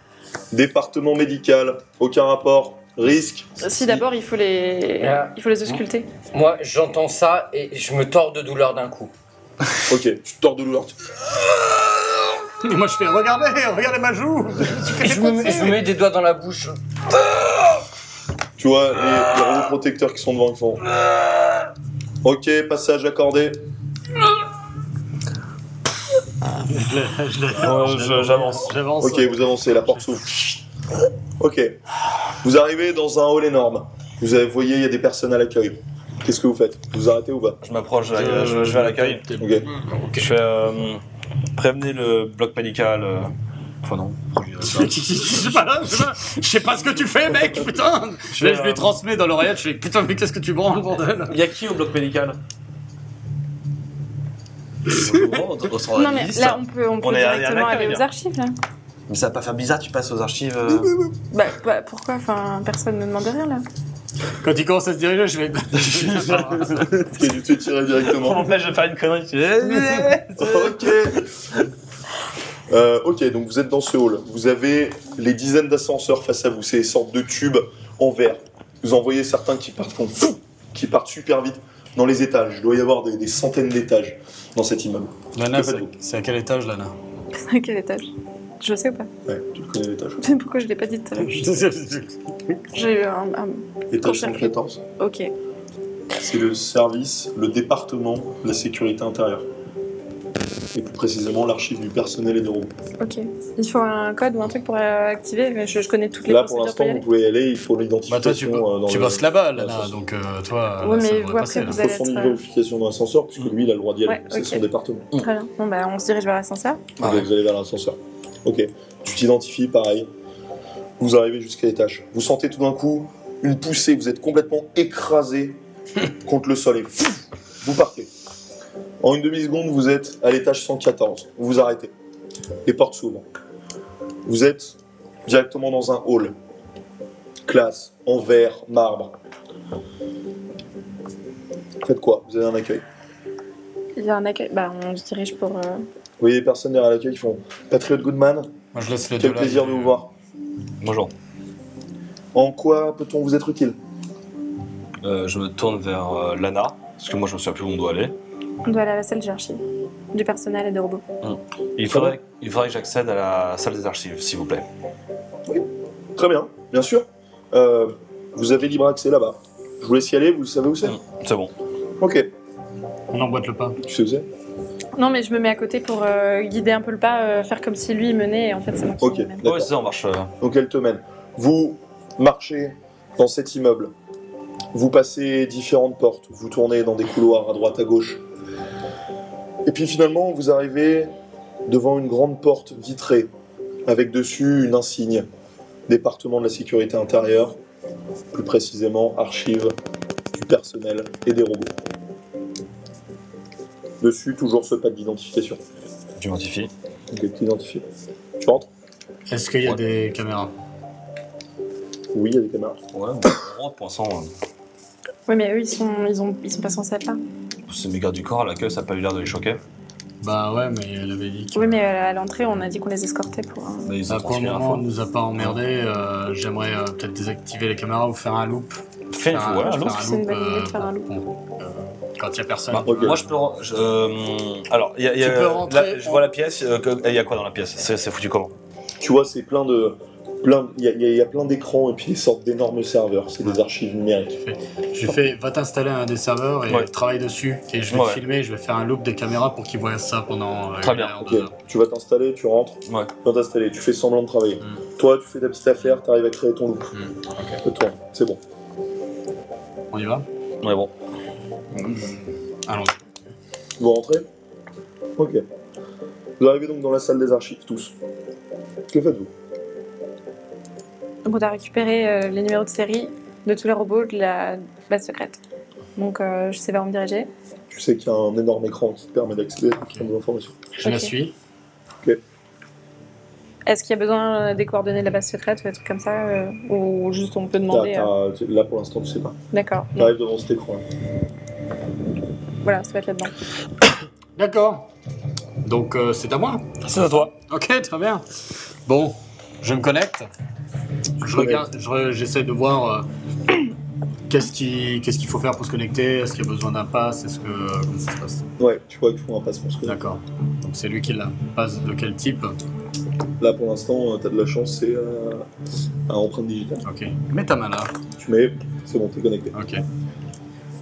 département médical, aucun rapport, risque. Si d'abord il faut les ausculter. Moi, j'entends ça et je me tords de douleur d'un coup. Ok, tu te tords de douleur. Et moi, je fais regardez ma joue. Je me mets des doigts dans la bouche. Tu vois les robots protecteurs qui sont devant, qui font. Ok, passage accordé. J'avance. J'avance. Ok, vous avancez, la porte s'ouvre. Ok, vous arrivez dans un hall énorme. Vous voyez, il y a des personnes à l'accueil. Qu'est-ce que vous faites? Vous arrêtez ou pas? Je m'approche, je vais à l'accueil. Ok. Je fais prévenez le bloc médical. Enfin non. Je sais pas ce que tu fais, mec, putain. Je lui transmets dans l'oreillette, je fais putain, mais qu'est-ce que tu branles, bordel? Il y a qui au bloc médical? Non mais là on peut On est directement à aller l'accueil, aux archives là. Mais ça va pas faire bizarre, tu passes aux archives. Bah pourquoi? Enfin personne ne demande rien là. Quand il commence à se diriger, je vais. Tu te fais tirer On directement. m'empêche de faire une connerie. Ok. Ok, donc vous êtes dans ce hall. Vous avez les dizaines d'ascenseurs face à vous, ces sortes de tubes en verre. Vous en voyez certains qui partent super vite dans les étages. Il doit y avoir des centaines d'étages dans cet immeuble. Lana, Que faites-vous? c'est à quel étage, Lana? À quel étage? Je sais ou pas? Ouais, tu le connais l'étage. Pourquoi je l'ai pas dit tout à l'heure? J'ai eu un... Étage 114. Ok. C'est le service, le département de la sécurité intérieure. Et plus précisément l'archive du personnel et des robots. Ok. Il faut un code ou un truc pour activer, mais je connais toutes les Là pour procédures l'instant pour y vous aller. pouvez y aller, il faut Bah, toi, l'identification tu dans bosses là-bas, Lana, l'ascenseur. donc toi. Ouais, ça mais devrait vous passer, après, là. vous Il faut son allez être... identification dans l'ascenseur, puisque lui il a le droit d'y aller. Ouais, C'est ok. son département. Très bien. Bon bah on se dirige vers l'ascenseur. Ah Ok, ouais. vous allez vers l'ascenseur. Ok, tu t'identifies, pareil. Vous arrivez jusqu'à l'étage. Vous sentez tout d'un coup une poussée, vous êtes complètement écrasé contre le sol et vous partez. En une demi-seconde, vous êtes à l'étage 114. Vous vous arrêtez. Les portes s'ouvrent. Vous êtes directement dans un hall. Classe, en verre, marbre. Faites quoi? Vous avez un accueil. Il y a un accueil. Bah on se dirige pour... Vous voyez les personnes derrière l'accueil qui font Patriot Goodman, Moi, je laisse les quel deux là. plaisir de vous voir. Bonjour. En quoi peut-on vous être utile? Je me tourne vers Lana, parce que moi je me souviens plus où on doit aller. On doit aller à la salle des archives. Du personnel et des robots. Il faudrait que j'accède à la salle des archives, s'il vous plaît. Très bien, bien sûr. Vous avez libre accès là-bas. Je vous laisse y aller, vous savez où c'est? C'est bon. Ok, On emboîte le pas. tu sais où c'est? Non mais je me mets à côté pour guider un peu le pas, faire comme si lui il menait et en fait c'est moi qui Ok, mène. d'accord. Ouais, c'est ça, on marche. Donc elle te mène. Vous marchez dans cet immeuble. Vous passez différentes portes. Vous tournez dans des couloirs à droite, à gauche. Et puis finalement, vous arrivez devant une grande porte vitrée, avec dessus une insigne. Département de la sécurité intérieure, plus précisément archives du personnel et des robots. Dessus, toujours ce pad d'identification. J'identifie. Donc elle t'identifie. Tu rentres? Est-ce qu'il y a Ouais. des caméras? Oui, il y a des caméras. Ouais, on rentre pour l'instant. Oui mais eux ils sont pas censés être là. C'est mes gardes du corps à l'accueil, ça n'a pas eu l'air de les choquer. Bah ouais, mais elle avait dit que. Oui mais à l'entrée on a dit qu'on les escortait pour... Mais ils ont Bah, pour le transmis moment, on l'info. nous a pas emmerdé. J'aimerais peut-être désactiver les caméras ou faire un loop. Fais une fois, Faire allô. C'est une bonne idée de faire un loop. Quand il y a personne. Bah, Ok. Moi je peux. Alors, il y a, Tu peux rentrer, là, je vois la pièce. Il y a quoi dans la pièce? C'est foutu comment? Tu vois, c'est plein de... Il y a plein d'écrans et puis des sortes d'énormes serveurs. C'est des archives numériques. Je lui fais, va t'installer un des serveurs et Ouais. travaille dessus. Et je vais Ouais. te filmer, je vais faire un loop des caméras pour qu'ils voient ça pendant Très une bien, heure, Ok, 2 heures. tu vas t'installer, tu rentres, Ouais. tu vas t'installer, tu fais semblant de travailler. Mm. Toi, tu fais ta petite affaire, tu arrives à créer ton loop. Ok. Toi, c'est bon. On y va? Ouais, bon. Allons. Vous rentrez? Ok. Vous arrivez donc dans la salle des archives, tous. Que faites-vous? Donc on a récupéré les numéros de série de tous les robots de la base secrète. Donc je sais vers où me diriger. Tu sais qu'il y a un énorme écran qui te permet d'accéder à toutes les informations. Je la Ok. suis. Est-ce qu'il y a besoin des coordonnées de la base secrète ou des trucs comme ça ou juste on peut demander Là, pour l'instant, tu sais pas. D'accord. Tu arrives devant cet écran. Voilà, ça va être là-dedans. D'accord. Donc c'est à moi. C'est à toi. Ok, très bien. Bon, je me connecte. Je regarde, j'essaie de voir qu'est-ce qu'il faut faire pour se connecter. Est-ce qu'il y a besoin d'un pass? Est-ce que comment ça se passe? Ouais, tu vois qu'il faut un passe pour se connecter. D'accord. Donc c'est lui qui l'a. Passe de quel type? Là, pour l'instant, t'as de la chance, c'est à empreinte digitale. Ok. Mets ta main là. Tu mets, c'est bon, t'es connecté. Ok.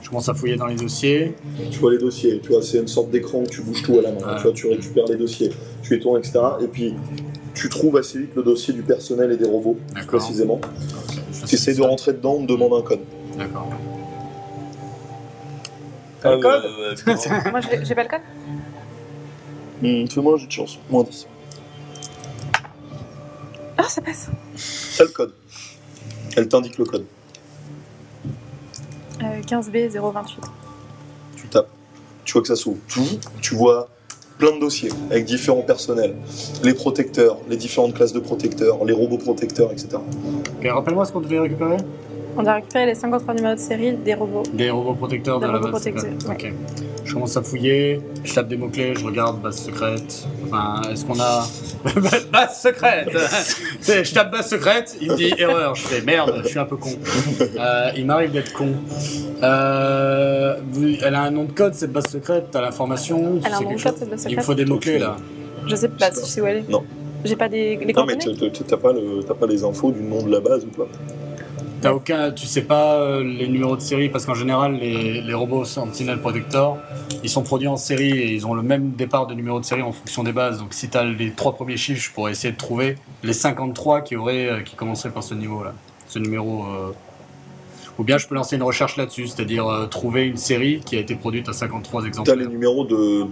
Je commence à fouiller dans les dossiers. Tu vois les dossiers, tu vois, c'est une sorte d'écran où tu bouges tout à la main. Ouais. Tu vois, tu récupères les dossiers, tu les tournes, etc. Et puis, tu trouves assez vite le dossier du personnel et des robots, D'accord. précisément. Je Tu essaies de ça. rentrer dedans, on te demande un code. D'accord. T'as le code Moi, j'ai pas le code. Fais-moi un jeu de chance. Moins 10. Ah, ça passe. T'as le code. Elle t'indique le code. 15B 028. Tu tapes. Tu vois que ça s'ouvre. Tu vois plein de dossiers avec différents personnels. Les protecteurs, les différentes classes de protecteurs, les robots protecteurs, etc. Ok, rappelle-moi ce qu'on devait récupérer. On a récupéré les 53 numéros de série des robots. Des robots protecteurs Des de la robots base protecteurs, secrète. ouais. Ok. Je commence à fouiller, je tape des mots-clés, je regarde base secrète. Enfin, est-ce qu'on a. Base secrète Tu sais, je tape base secrète, il me dit erreur. Je fais merde, je suis un peu con. Il m'arrive d'être con. Elle a un nom de code cette base secrète, t'as l'information. Elle a un c'est nom de quelque code chose cette base Il me secrète. faut des mots-clés là. Je sais pas si je sais où elle est. Non. J'ai pas les Non, mais coordonnées. t'as pas les infos du nom de la base ou pas? T'as aucun, tu sais pas les numéros de série parce qu'en général les robots Sentinel Protector ils sont produits en série et ils ont le même départ de numéro de série en fonction des bases. Donc si t'as les 3 premiers chiffres, je pourrais essayer de trouver les 53 qui commenceraient par ce niveau là, ce numéro. Ou bien je peux lancer une recherche là-dessus, c'est-à-dire trouver une série qui a été produite à 53 T'as exemplaires. les numéros de.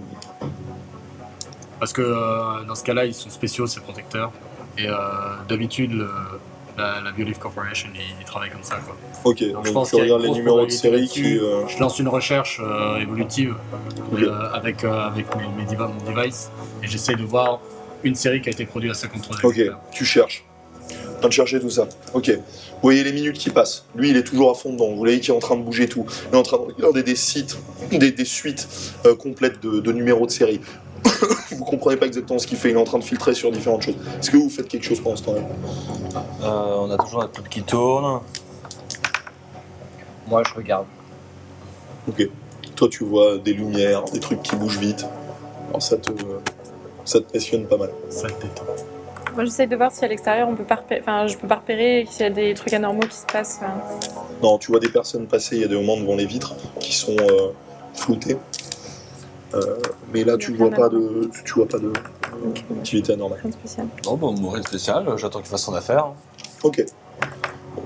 Parce que dans ce cas-là ils sont spéciaux ces protecteurs et d'habitude la BioLeaf Corporation ils travaillent comme ça quoi. Ok, Donc, donc je pense tu qu'il y a regardes une les grosse numéros de série qui. Je lance une recherche évolutive Ok. avec mes devices et j'essaie de voir une série qui a été produite à 53 Ok, exemplaires. tu cherches. En train de chercher tout ça. Ok. Vous voyez les minutes qui passent. Lui, il est toujours à fond dedans. Vous voyez qu'il est en train de bouger tout. Il est en train de regarder des sites, des suites complètes de numéros de série. Vous comprenez pas exactement ce qu'il fait. Il est en train de filtrer sur différentes choses. Est-ce que vous faites quelque chose pendant ce temps-là? On a toujours notre truc qui tourne. Moi, je regarde. Ok. Toi, tu vois des lumières, des trucs qui bougent vite. Alors ça te passionne pas mal. Ça te détend. Moi, j'essaye de voir si à l'extérieur je peux pas repérer s'il y a des trucs anormaux qui se passent. Non, tu vois des personnes passer. Il y a des moments devant les vitres qui sont floutées. Mais là, tu vois pas de Ok. activité anormale. Rien de spécial. Non, bon, rien de spécial, j'attends qu'il fasse son affaire. Ok.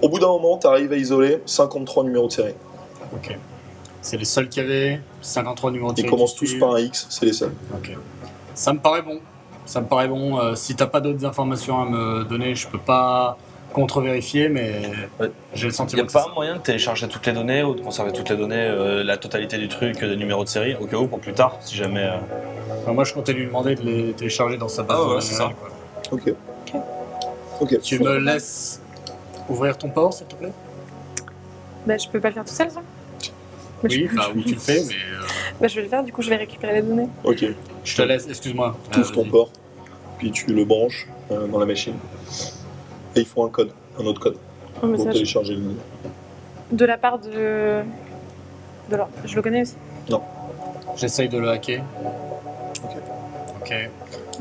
Au bout d'un moment, tu arrives à isoler 53 numéros de série. Ok. C'est les seuls qu'il y avait, 53 numéros de Ils série. commencent qui tous suivent. par un X, c'est les seuls. Ok. Ça me paraît bon. Ça me paraît bon. Si t'as pas d'autres informations à me donner, je peux pas contre-vérifier, mais Ouais. j'ai le Il sentiment n'y a que pas c'est un moyen de télécharger toutes les données ou de conserver toutes les données, la totalité du truc, des numéros de série, au cas où pour plus tard, si jamais. ça. Enfin, moi, je comptais lui demander de les télécharger dans sa base. Ah ouais, manuelle, c'est ça. quoi. Ok. Ok. Tu me laisses ouvrir ton port, s'il te plaît? Bah, je peux pas le faire tout seul, ça. Mais Oui, je... bah oui, tu le fais, mais Bah, je vais le faire, du coup, je vais récupérer les données. Ok. je te laisse. Excuse-moi. Tu ouvres ton Vas-y. port, puis tu le branches dans la machine. Et il faut un code, un autre code, Un pour message. télécharger le livre. De la part de l'ordre. Je le connais aussi. J'essaye de le hacker. Ok. Ok.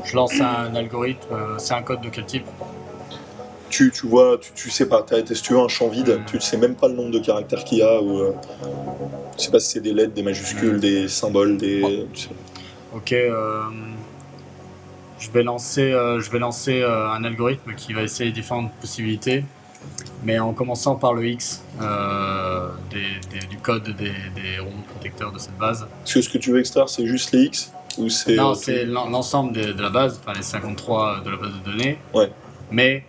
Je lance un algorithme. C'est un code de quel type? Tu vois, tu sais pas, si tu veux un champ vide, tu sais même pas le nombre de caractères qu'il y a, ou tu sais pas si c'est des lettres, des majuscules, des symboles, des. tu sais. Ok. Je vais lancer un algorithme qui va essayer différentes possibilités, mais en commençant par le X du code des robots protecteurs de cette base. Est-ce que ce que tu veux extraire, c'est juste les X ou c'est. Non, c'est l'ensemble de la base, enfin les 53 de la base de données. Ouais. Mais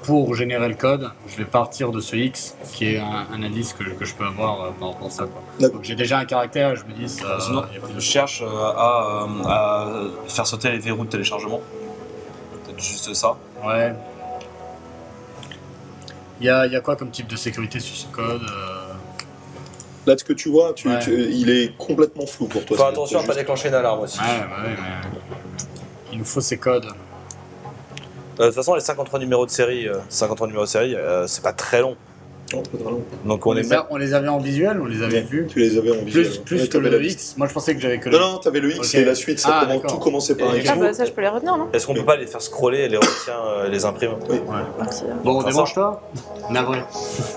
pour générer le code, je vais partir de ce X qui est un indice que je peux avoir par rapport à ça. Quoi. D'accord. Donc j'ai déjà un caractère, je me dis ça. Sinon, y a plus de je cherche à faire sauter les verrous de téléchargement. Peut-être juste ça. Ouais. Il y a quoi comme type de sécurité sur ce code Là, ce que tu vois, Ouais. il est complètement flou pour toi. Faut c'est- attention à c'est pas juste- déclencher une alarme aussi. Ouais, mais il nous faut ces codes. De toute façon, les 53 numéros de série, c'est pas très long. Non, c'est pas très long. Donc on les avait en visuel, on les avait vus. Tu les avais en visuel. Plus Ouais, que t'avais la le liste. X. Moi je pensais que j'avais que le Non, t'avais le X Ok. et la suite, Ah, d'accord. tout commençait par un Et X. Ah, bah, ça, je peux les retenir, non? Est-ce qu'on peut pas les faire scroller et les retient, les imprime? Merci. Bon, Enfin, débranche-toi. Navré.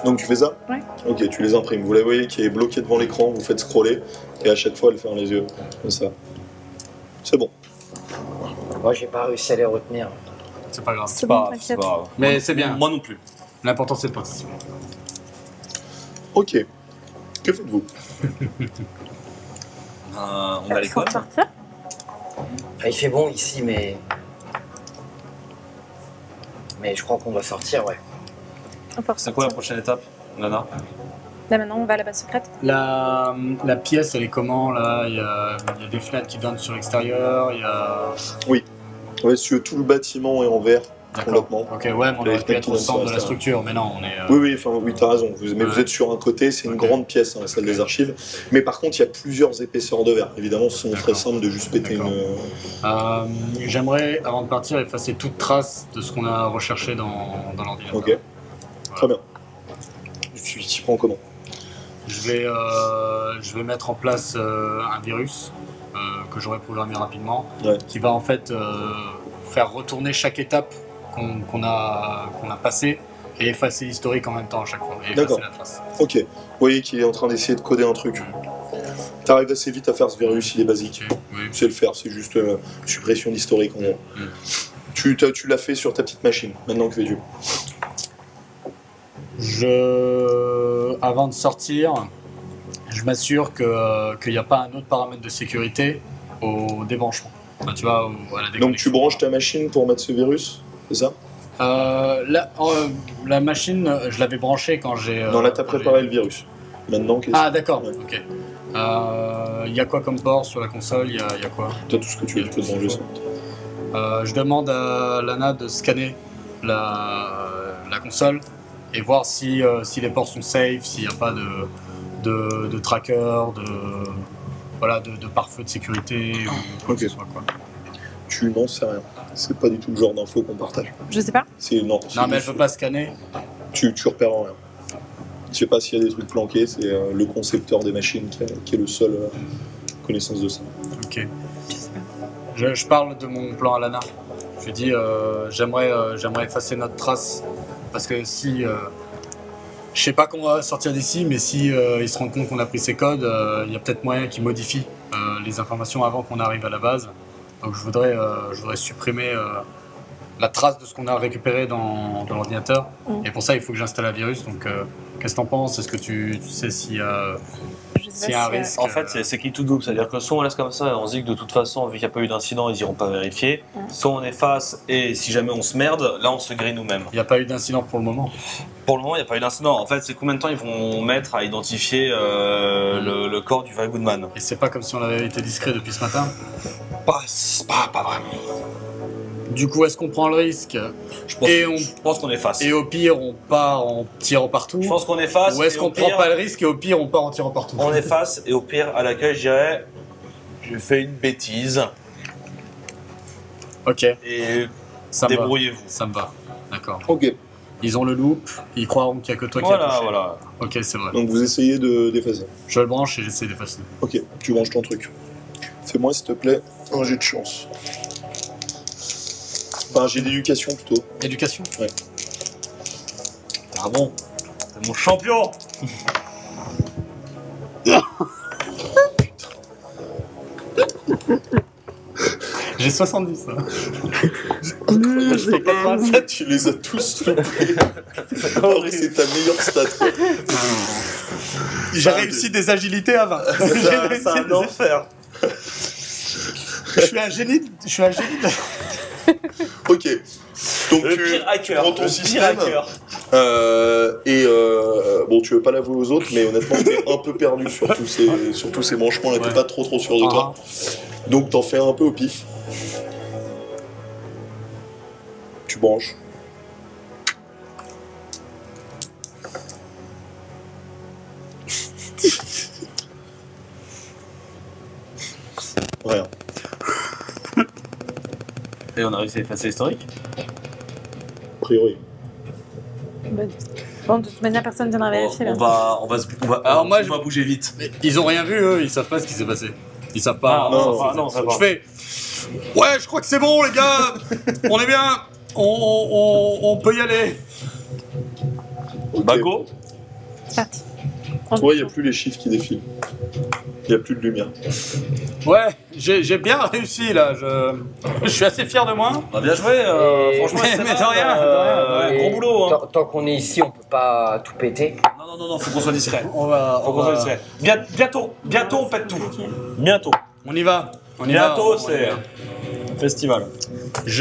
Donc tu fais ça? Ouais. Ok, tu les imprimes. Vous la voyez qui est bloquée devant l'écran, vous faites scroller, et à chaque fois elle ferme les yeux. Comme ça. C'est bon. Moi, j'ai pas réussi à les retenir. C'est pas grave. C'est Pas bon, grave, c'est t'inquiète. pas grave. Mais Moi- c'est bien. Moi non plus. L'important c'est de participer. Ok. Que faites-vous? on a les Faut codes. sortir. Il fait bon ici, mais je crois qu'on doit sortir, ouais. On peut C'est quoi la ressortir. prochaine étape, Nana? Là maintenant, on va à la base secrète. La pièce, elle est comment là? Il y a des fenêtres qui donnent sur l'extérieur, il y a... Ouais, si tu veux, tout le bâtiment est en verre, complètement. Ok, ouais, mais on aurait pu être au centre de la structure, mais non, on est... Oui, t'as raison. Vous êtes sur un côté, c'est une grande pièce, hein, la salle des archives. Mais par contre, il y a plusieurs épaisseurs de verre. Évidemment, ce sont très simple de juste péter une. J'aimerais, avant de partir, effacer toute trace de ce qu'on a recherché dans l'ordinateur. Ok. Très bien. Tu t'y prends comment? Je vais mettre en place un virus que j'aurai programmé rapidement, Ouais. qui va en fait faire retourner chaque étape qu'on a passée et effacer l'historique en même temps à chaque fois, et D'accord. effacer la trace. Ok. Vous voyez qu'il est en train d'essayer de coder un truc. T'arrives assez vite à faire ce virus, il est basique. Ok, oui. Tu sais le faire, c'est juste suppression d'historique en gros. Tu l'as fait sur ta petite machine, maintenant que fais-tu? Avant de sortir, je m'assure qu'il n'y a pas un autre paramètre de sécurité au débranchement. Enfin, tu vois, à la Donc déconnexion. tu branches ta machine pour mettre ce virus, c'est ça? La machine, je l'avais branchée quand j'ai... Non, là t'as préparé le virus. Maintenant, qu'est-ce Ah d'accord, Ouais. ok. Il y a quoi comme port sur la console? Il y a quoi? T'as tout ce que tu veux, tu peux te brancher ça. Je demande à Lana de scanner la console et voir si les ports sont safe, s'il n'y a pas de tracker, de pare-feu de sécurité ou quoi que ce soit, quoi. Tu n'en sais rien. C'est pas du tout le genre d'info qu'on partage. Je sais pas. Non, Non mais elle peut pas scanner. Tu repères rien. Je sais pas s'il y a des trucs planqués, c'est le concepteur des machines qui est le seul connaissance de ça. Ok. Je parle de mon plan à Lana. Je lui dis j'aimerais effacer notre trace parce que si je sais pas qu'on va sortir d'ici, mais si ils se rendent compte qu'on a pris ces codes, il y a peut-être moyen qu'ils modifient les informations avant qu'on arrive à la base. Donc je voudrais supprimer la trace de ce qu'on a récupéré dans l'ordinateur. Et pour ça, il faut que j'installe un virus. Donc qu'est-ce que t'en penses? Est-ce que tu sais s'il y a Je sais s'il y a pas un si, risque? En fait, c'est qui tout double, c'est-à-dire que soit on laisse comme ça et on se dit que de toute façon, vu qu'il n'y a pas eu d'incident, ils iront pas vérifier, soit on efface et si jamais on se merde, là on se grille nous-mêmes. Il n'y a pas eu d'incident pour le moment. Pour le moment, il n'y a pas eu d'incident. En fait, c'est combien de temps ils vont mettre à identifier le corps du vrai Goodman? Et c'est pas comme si on avait été discret depuis ce matin. Pas vraiment. Du coup, est-ce qu'on prend le risque Je pense qu'on efface. et au pire on part en tirant partout? Je pense qu'on efface. Ou est-ce et qu'on au pire, prend pas le risque et au pire on part en tirant partout? On efface et au pire, à l'accueil, je dirais, j'ai fait une bêtise Ok, et ça me va. débrouillez-vous. Ça me va. D'accord. Ok. Ils ont le loop, ils croiront qu'il n'y a que toi qui as Voilà, touché. voilà. Ok, c'est vrai. Donc vous essayez d'effacer. Je le branche et j'essaie d'effacer. Ok, tu branches ton truc. Fais-moi s'il te plaît un jet de chance. Enfin, un jet d'éducation plutôt. Éducation? Ouais. Ah bon? C'est mon champion. J'ai 70. Hein. Je peux pas faire ça, tu les as tous loupés. Alors que c'est ta meilleure stat. Quoi. J'ai réussi des agilités à 20. C'est un enfer. Je suis un génie. Ok. Donc Le tu pire hacker. prends ton Le pire système hacker. bon, tu veux pas l'avouer aux autres, mais honnêtement, t'es un peu perdu sur tous ces branchements là. T'es Ouais. pas trop sûr de toi. Donc t'en fais un peu au pif. Tu branches. Rien. Et on a réussi à effacer l'historique. A priori. Bon, de toute manière, personne ne viendra vérifier là. On va Alors moi, on va bouger vite. Mais ils ont rien vu, eux, ils savent pas ce qui s'est passé. Ils savent pas. non, ça Je fais. Ouais, je crois que c'est bon, les gars. On est bien. On peut y aller. Ok. Bah go. C'est parti. Ouais, il n'y a plus les chiffres qui défilent. Il n'y a plus de lumière. Ouais, j'ai bien réussi là, je suis assez fier de moi. Bah, bien joué, franchement, Mais c'était de mal, rien, de rien. Et gros boulot. Hein. Tant qu'on est ici, on peut pas tout péter. Non, faut qu'on soit discret. On va, Faut qu'on soit discret. Bientôt, on pète tout. Bientôt. on y va. Bientôt, on y c'est va. festival. Tu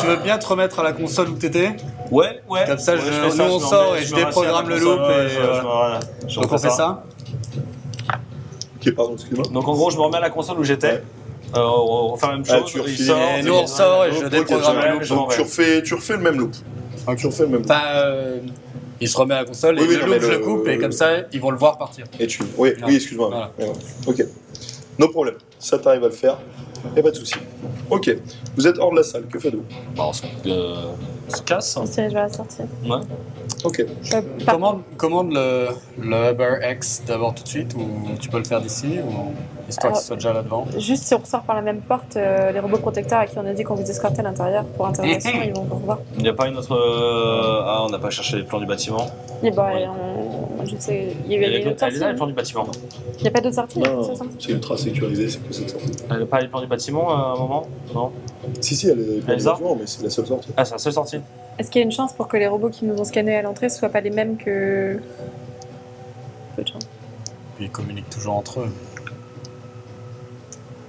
veux bien te remettre à la console où t'étais? Ouais. Comme ça, Ouais, nous, fais ça, on me sort remets- et je me rassieds déprogramme à la le loop. console, Et, donc on fait ça. Ok, pardon, excuse-moi. Donc en gros, je me remets à la console où j'étais. Ouais. On refait la même chose. tu il refiles. sort, Et nous, on sort et je Ok, déprogramme ouais, le loop. je m'en Donc, vais. tu refais le même loop. Tu refais le même loop. Enfin, il se remet à la console et Oui, oui, le non, loop, mais je le le- coupe et comme ça, ils vont le voir partir. Et tu. Oui, Non. oui, excuse-moi. Voilà. Ouais, ok. No problème. Ça, t'arrives à le faire. Y'a pas de souci. Ok. Vous êtes hors de la salle. Que faites-vous? Bah, on se casse. Je vais à la sortie. Ouais. Ok. Commande le Uber X d'abord tout de suite ou tu peux le faire d'ici ou histoire qu'il soit déjà là devant. Juste si on ressort par la même porte, les robots protecteurs à qui on a dit qu'on vous escortait à l'intérieur pour interrogation, ils vont vous revoir. Il n'y a pas une autre. Ah, on n'a pas cherché les plans du bâtiment. Et bah, Oui. je sais, il y a Elle une autre est sortie. là, les plans du bâtiment. Il n'y a pas d'autre sortie Non, c'est ça c'est ultra sécurisé, c'est que cette sortie. Elle n'a pas les plans du bâtiment à un moment? Non. Si, elle est pas Elle sort bâtiment, mais c'est la seule sortie. Ah, c'est la seule sortie. Est-ce qu'il y a une chance pour que les robots qui nous ont scannés à l'entrée ne soient pas les mêmes que. Peu de chance. Puis ils communiquent toujours entre eux.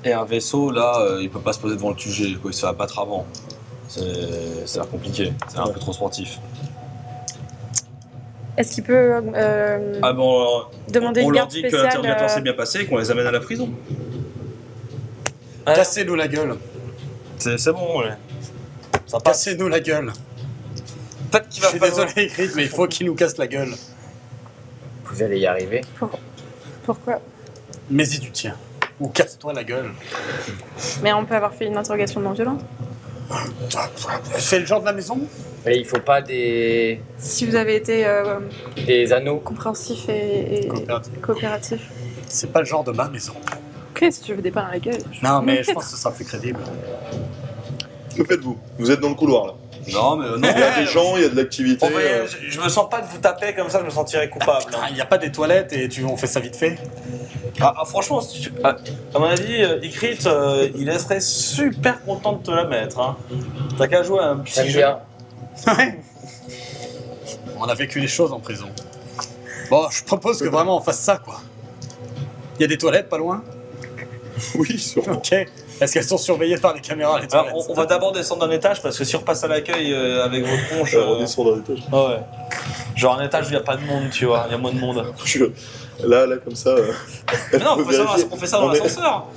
Et un vaisseau, là, il peut pas se poser devant le QG, quoi. Il se fait abattre avant. Ça a l'air compliqué. C'est un peu trop sportif. Est-ce qu'il peut Ah bon, demander on une leur garde dit que spéciale l'interrogatoire s'est bien passé et qu'on les amène à la prison. Cassez-nous la gueule. C'est bon, ouais. Ça passe. Cassez-nous la gueule. Peut-être qu'il Je va suis falloir... désolé, Grit, mais il faut qu'il nous casse la gueule. Vous allez y arriver. Pourquoi? Mais y du tien. Ou casse-toi la gueule. Mais on peut avoir fait une interrogation non violente. Fais le genre de la maison. Et il faut pas des Si vous avez été anneaux. compréhensif et Coopératif. coopératif. C'est pas le genre de ma maison. Ok, si tu veux des pains à la gueule. Non, mais je pense que ce sera plus crédible. Que faites-vous? Vous êtes dans le couloir là. Non, mais non. Il y a des gens, il y a de l'activité. Je me sens pas de vous taper comme ça, je me sentirais coupable. Il n'y a pas des toilettes et on fait ça vite fait. Franchement, si à mon avis, Ikrit, il serait super content de te la mettre. Hein. T'as qu'à jouer à un petit J'aime jeu. bien. Ouais. On a vécu des choses en prison. Bon, je propose que vraiment on fasse ça, quoi. Il y a des toilettes pas loin? Oui, sûrement. Ok. Est-ce qu'elles sont surveillées par les caméras, les toilettes? Alors, on va d'abord descendre d'un étage parce que si on repasse à l'accueil avec votre tronche. On descend dans l'étage. Ah ouais. Genre un étage où il n'y a pas de monde, tu vois, il y a moins de monde. Là, comme ça. Mais non, peut vérifier. on fait ça dans l'ascenseur.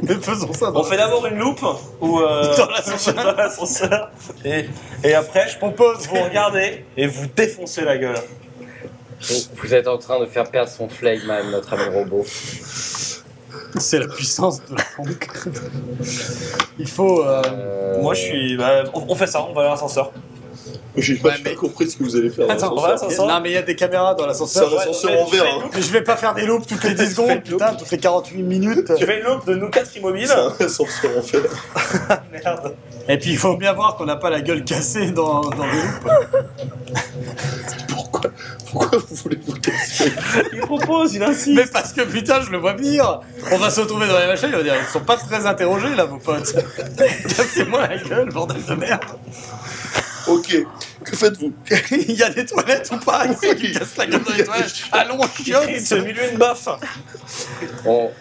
Mais faisons ça. On fait d'abord une loupe ou Dans l'ascenseur. dans l'ascenseur et après Je propose. vous regardez et vous défoncez la gueule. Vous êtes en train de faire perdre son flegme à notre ami robot. C'est la puissance de la funk. Il faut. Moi je suis. Bah, on fait ça, on va à l'ascenseur. J'ai pas compris ce que vous allez faire. dans Attends, l'ascenseur. on va à l'ascenseur. Non, mais il y a des caméras dans C'est l'ascenseur. un ascenseur en verre. Hein. Mais je vais pas faire des loops toutes les 10 secondes, putain, toutes les 48 minutes. Tu fais une loupe de nous 4 immobiles. C'est un ascenseur en verre. Merde. Et puis il faut bien voir qu'on n'a pas la gueule cassée dans les loops. Pourquoi vous voulez vous casser? Il propose, il insiste. Mais parce que putain, je le vois venir. On va se retrouver dans les machines, il va dire, ils sont pas très interrogés là, vos potes. Cassez-moi la gueule, bordel de merde. Ok, que faites-vous? Il y a des toilettes ou pas? Il faut qu'ils cassent la gueule dans les toilettes. Allons, chiottes. C'est milieu une baffe.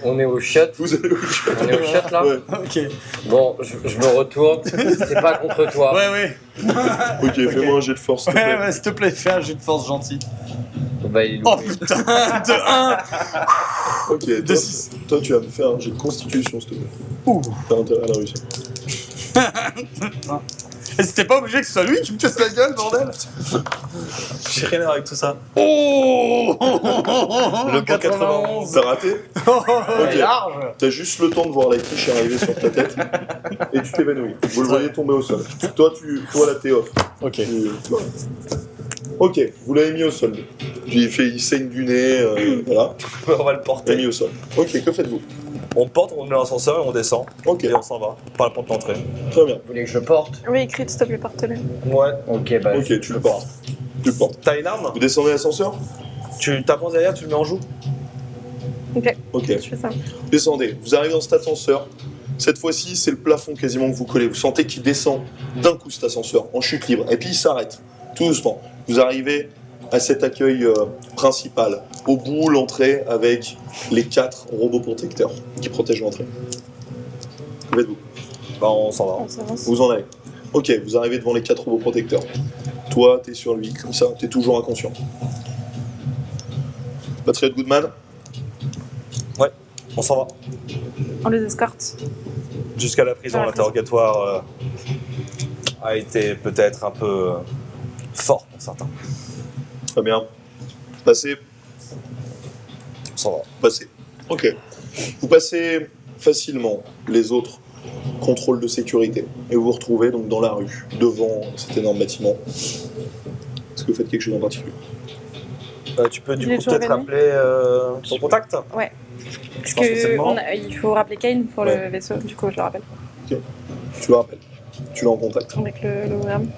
On est au shot. Vous allez au chat. On est au shot là. Ouais. Ok. Bon, je me retourne. C'est pas contre toi. Ouais. Ok, fais-moi un jet de force. s'il te plaît. Ouais, s'il te plaît, fais un jet de force gentil. Bah, il est Oh loupé. putain, de 1. Ok, De toi, 6. toi, tu vas me faire un jet de constitution, s'il te plaît. Ouh. T'as intérêt à la réussir. Et c'était pas obligé que ce soit lui qui me casse la gueule, bordel. J'ai rien à voir avec tout ça. Oh. Le bon 91. T'as raté? Oh, Ok. large. T'as juste le temps de voir la quiche arriver sur ta tête et tu t'évanouis. Vous le voyez tomber au sol. Toi, là, t'es off. Ok. Ok, vous l'avez mis au sol. Il saigne du nez, voilà. On va le T'as porter. mis au sol. Ok, que faites-vous? On porte, on met l'ascenseur et on descend. Ok, Et on s'en va par la porte d'entrée. très bien. Vous voulez que je porte? Oui, écrit, s'il te plaît, porte-le. Ouais. Ok, bah. Ok, tu le portes. Tu le portes. T'as une arme? Vous descendez l'ascenseur? Tu t'avances derrière, tu le mets en joue. Ok, Ok. je fais ça. Descendez. Vous arrivez dans cet ascenseur. Cette fois-ci, c'est le plafond quasiment que vous collez. Vous sentez qu'il descend d'un coup cet ascenseur en chute libre. Et puis il s'arrête, tout doucement. Vous arrivez à cet accueil principal. Au bout, l'entrée avec les 4 robots protecteurs qui protègent l'entrée. Que faites-vous? Bah, on s'en va. On s'avance. Vous en allez. Ok, vous arrivez devant les 4 robots protecteurs. Toi, t'es sur lui, comme ça, t'es toujours inconscient. Patriot Goodman, On s'en va. On les escorte. Jusqu'à la prison, À la l'interrogatoire a été peut-être un peu fort pour certains. très bien. Passez, On s'en va. passez. Ok. Vous passez facilement les autres contrôles de sécurité et vous vous retrouvez donc dans la rue, devant cet énorme bâtiment. Est-ce que vous faites quelque chose en particulier? Tu peux du Il est coup toujours peut-être revenu rappeler ton contact. Parce pense que c'est le que moment. il faut rappeler Kane pour Ouais. le vaisseau, du coup je le rappelle. Tu le rappelles. Tu l'as en contact. Avec l'hologramme.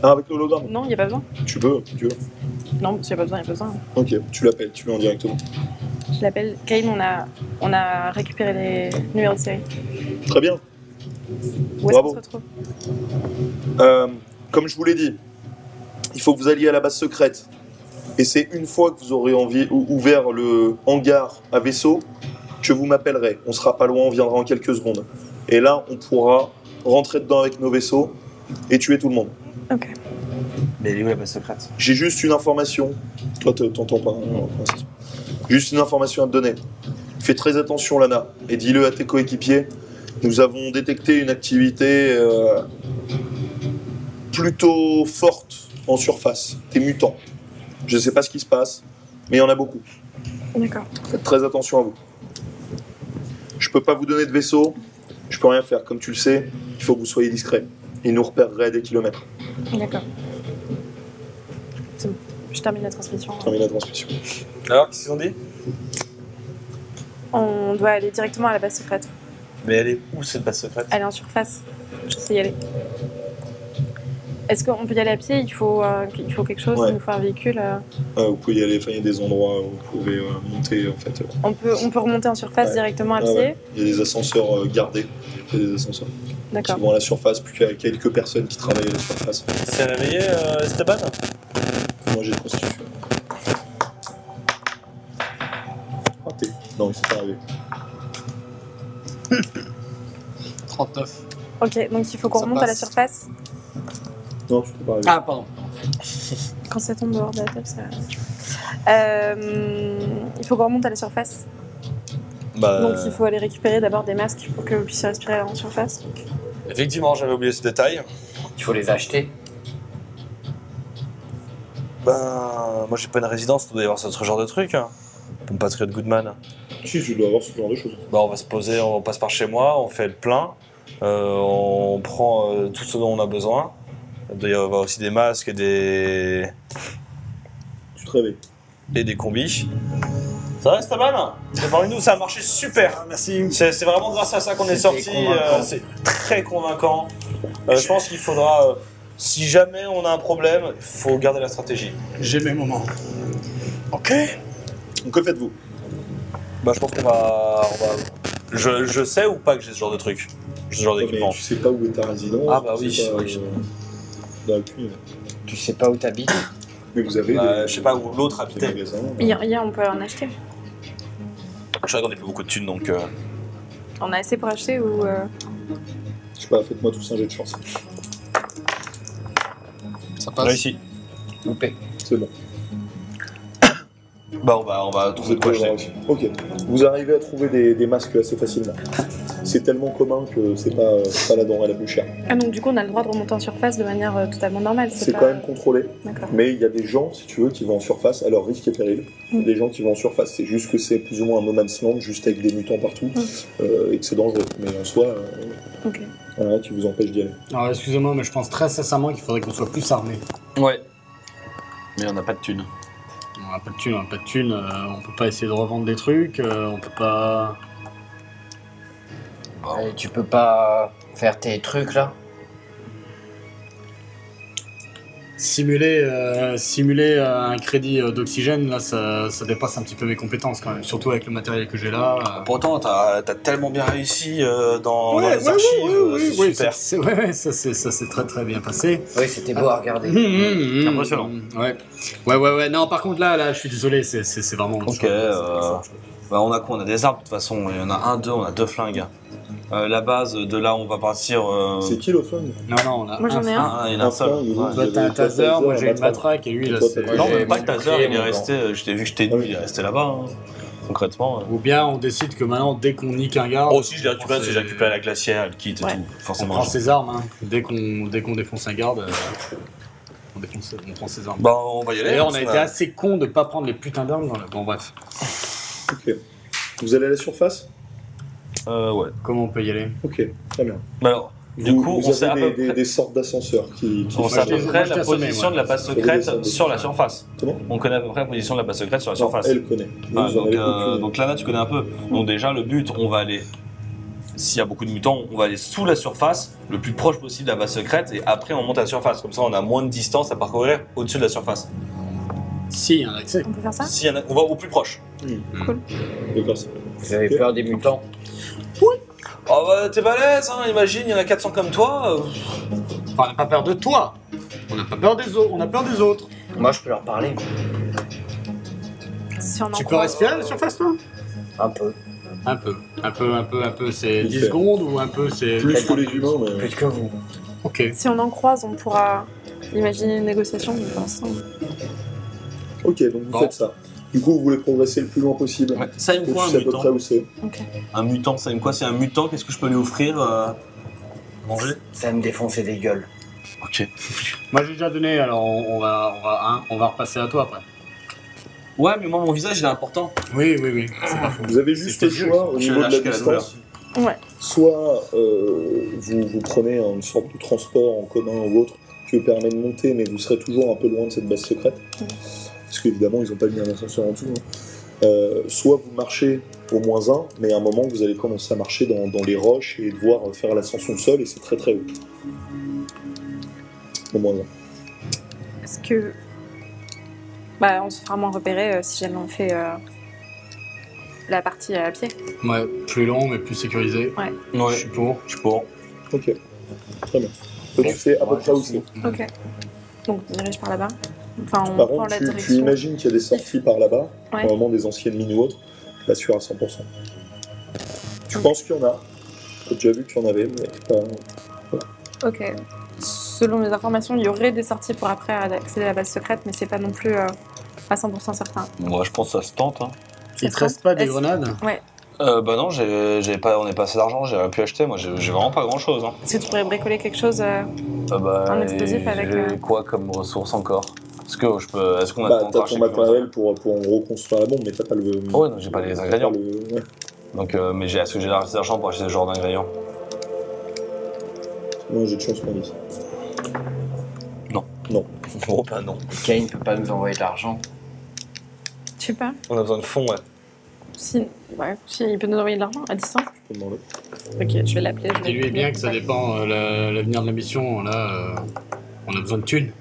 Ah, avec l'hologramme. Non, il n'y a pas besoin. Tu veux. Non, s'il n'y a pas besoin, il n'y a pas besoin. Ok, tu l'appelles, tu lui en directement. Je l'appelle Kane, on a récupéré les numéros de série. Très bien. Où est-ce Bravo. qu'on se retrouve? Comme je vous l'ai dit, il faut que vous alliez à la base secrète. Et c'est une fois que vous aurez ouvert le hangar à vaisseau que vous m'appellerez. On sera pas loin, on viendra en quelques secondes. Et là, on pourra rentrer dedans avec nos vaisseaux et tuer tout le monde. Ok. Mais elle est où la base secrète? J'ai juste une information. Toi, t'entends pas. Hein, princesse. Juste une information à te donner. Fais très attention, Lana, et dis-le à tes coéquipiers. Nous avons détecté une activité plutôt forte en surface. Des mutants. Je ne sais pas ce qui se passe, mais il y en a beaucoup. D'accord. Faites très attention à vous. Je peux pas vous donner de vaisseau. Je peux rien faire. Comme tu le sais, il faut que vous soyez discret. Ils nous repéreraient à des kilomètres. D'accord. C'est bon. Je termine la transmission. Termine la transmission. Alors, qu'est-ce qu'ils ont dit? On doit aller directement à la base secrète. Mais elle est où cette base secrète? Elle est en surface. Je sais y aller. Est-ce qu'on peut y aller à pied? Il faut quelque chose, Ouais. il nous faut un véhicule. Vous pouvez y aller. Enfin, il y a des endroits où vous pouvez monter. En fait, On peut remonter en surface Ouais. directement à Ah pied. ouais. Il y a des ascenseurs gardés. Il y a des ascenseurs qui D'accord. vont à la surface, plus qu'il y a quelques personnes qui travaillent à la surface. C'est réveillé, Esteban? Moi, j'ai de constitution. Raté. Non, c'est pas arrivé. 39. Ok, donc il faut qu'on Ça remonte à la passe. surface. Non, tu peux pas arriver. Ah, pardon. Quand ça tombe dehors de la table, ça. Il faut qu'on remonte à la surface. Bah, Donc il faut aller récupérer d'abord des masques pour que vous puissiez respirer en surface. effectivement, j'avais oublié ce détail. Il faut les acheter. Ben, moi j'ai pas une résidence, il doit y avoir ce genre de truc. Mon Patriot Goodman. Si, tu dois avoir ce genre de choses. Bah, on va se poser, on passe par chez moi, on fait le plein, on prend tout ce dont on a besoin. Il doit y avoir aussi des masques et Tu te réveilles. des combis. Ça va, Esteban? C'est parmi nous, ça a marché super. Merci. C'est vraiment grâce à ça qu'on est C'était sorti. convaincant. C'est très convaincant. Je pense qu'il faudra, si jamais on a un problème, il faut garder la stratégie. J'ai mes moments. Ok. Donc, que faites-vous? Bah, je pense qu'on va. Je sais ou pas que j'ai ce genre de truc, ce genre Ouais, d'équipement. mais tu sais pas où est ta résidence. Ah, bah tu oui, sais pas, oui. dans le cul. Tu sais pas où t'habites? Mais vous avez Bah, des, je sais pas où l'autre des habitait. magasins. On peut en acheter. Je sais qu'on n'a plus beaucoup de thunes donc. On a assez pour acheter ou. Je sais pas, faites-moi tous un jet de chance. Ça passe. Réussi. Loupé. C'est bon. Bah, on va Vous trouver êtes de quoi pas acheter. Ok. Vous arrivez à trouver des masques assez facilement. C'est tellement commun que c'est pas la denrée la plus chère. Ah donc du coup on a le droit de remonter en surface de manière totalement normale. C'est pas... quand même contrôlé. D'accord. Mais il y a des gens, si tu veux, qui vont en surface à leur risque et péril. Il y a des gens qui vont en surface. C'est juste que c'est plus ou moins un no man's land, juste avec des mutants partout, et que c'est dangereux. Mais en soi, Ok. rien qui vous empêche d'y aller. Alors, excusez-moi, mais je pense très sincèrement qu'il faudrait qu'on soit plus armés. Ouais. Mais on n'a pas de thunes. On n'a pas de thunes, on n'a pas de thunes. On peut pas essayer de revendre des trucs. On peut pas. Et tu peux pas faire tes trucs là? simuler un crédit d'oxygène, là, ça dépasse un petit peu mes compétences quand même. Surtout avec le matériel que j'ai là. Pourtant, t'as tellement bien réussi dans les archives. Oui, super. ça s'est très très bien passé. Oui, c'était beau à regarder. Impressionnant. Ouais. Non, par contre, là, je suis désolé, c'est vraiment. Ok, bah, on a quoi? On a des armes de toute façon. Il y en a on a 2 flingues. La base, de là on va partir. C'est qui le flingue? Non, on a. Moi j'en ai un. Il y en a un seul. Toi, t'as un taser, moi j'ai une matraque, et lui, là, c'est. Non, J'ai même pas mis le taser, bouclier, il est mon resté. Je t'ai vu, je t'ai dit, il est resté là-bas. Hein. Concrètement. Ou bien on décide que maintenant, dès qu'on nique un garde. Oh, si je l'ai récupéré, si j'ai récupéré la glacière, le kit et Ouais. tout. On Forcément. prend ses armes, hein. Dès qu'on défonce un garde, on prend ses armes. Bah, on va y aller. D'ailleurs, hein, on a ça été assez con de pas prendre les putains d'armes dans la. Bon, bref. Ok. Vous allez à la surface? Ouais. Comment on peut y aller? Ok, très bien. Bah alors, du coup, on vous sait à avez peu près. des sortes d'ascenseurs qui On sait à peu moi, près je la t'ai assommé, position moi. de la base Faut les secrète descendre. sur la surface. Comment? On connaît à peu près la position de la base secrète sur la Non, surface. elle connaît. Ah, Vous en avez aucune. donc Lana, tu connais un peu. Donc déjà, le but, on va aller, s'il y a beaucoup de mutants, on va aller sous la surface, le plus proche possible de la base secrète, et après on monte à la surface. Comme ça, on a moins de distance à parcourir au-dessus de la surface. Si, il y a un accès. On peut faire ça? Si y en a, on va au plus proche. D'accord. Vous avez peur des mutants? Oh bah, t'es balèze, hein, imagine, il y en a 400 comme toi. Enfin, on n'a pas peur de toi. On n'a pas peur des autres. On a peur des autres. Moi, je peux leur parler. Si on en Tu peux croise- respirer à la surface, toi? Un peu. Un peu. C'est Vite 10 fait. secondes ou un peu c'est. Plus que les humains, mais. Plus que vous. Ok. Si on en croise, on pourra imaginer une négociation, mais pour l'instant. Ok, donc vous Bon. faites ça. Du coup, vous voulez progresser le plus loin possible. Ouais. Ça aime Et quoi tu un sais à peu mutant? près où c'est. Ok. Un mutant, ça aime quoi? C'est un mutant, qu'est-ce que je peux lui offrir manger? Ça va me défoncer des gueules. Ok. Moi, j'ai déjà donné, alors on va repasser à toi après. Ouais, mais moi, mon visage, il est important. Oui. C'est parfait. Vous avez juste C'était le vieux, choix au Je niveau de la lâche qu'à la distance. Ouais. Soit vous prenez une sorte de transport en commun ou autre qui vous permet de monter, mais vous serez toujours un peu loin de cette base secrète. Parce qu'évidemment, ils n'ont pas mis un ascenseur en tout. Hein. Soit vous marchez au -1, mais à un moment, vous allez commencer à marcher dans les roches et devoir faire l'ascension seul, et c'est très très haut. Au -1. Est-ce que. Bah, on se fera moins repérer si jamais on fait la partie à pied. Ouais, plus long mais plus sécurisé. Ouais, Je suis pour. je suis pour. Ok, très bien. Toi, tu sais à peu près où c'est. Ok. Donc, on dirige par là-bas. Enfin, on Par prend contre, la tu direction. imagines qu'il y a des sorties par là-bas, Ouais. normalement des anciennes mines ou autres, pas sûr à 100%. Tu penses qu'il y en a. Tu as déjà vu qu'il y en avait, mais pas. Ok. Selon les informations, il y aurait des sorties pour après accéder à la base secrète, mais c'est pas non plus à 100% certain. Moi, je pense que ça se tente. Hein. Il te reste pas des Est-ce- grenades? Ouais. Bah non, on n'est pas assez d'argent, j'ai pu acheter. Moi, j'ai vraiment pas grand-chose. Hein. Est-ce que tu pourrais bricoler quelque chose Bah, Un explosif avec, j'ai quoi comme ressources encore? Est-ce que je peux. Est-ce qu'on a Bah, encore t'as acheté ton quelque chose? matériel pour reconstruire la bombe, mais t'as pas le. Oh, ouais, non, j'ai pas les ingrédients. Ouais. Donc, mais est-ce que j'ai assez d'argent pour acheter ce genre d'ingrédients? Moi, j'ai de chance qu'on dise. Oh, bah non. Kane peut pas nous envoyer de l'argent. Je sais pas. On a besoin de fonds, ouais. Si, ouais, si il peut nous envoyer de l'argent à distance. Je peux demander. Ok, je vais l'appeler. je vais Dis-lui bien que ça dépend l'avenir de la mission. Là, on a besoin de thunes.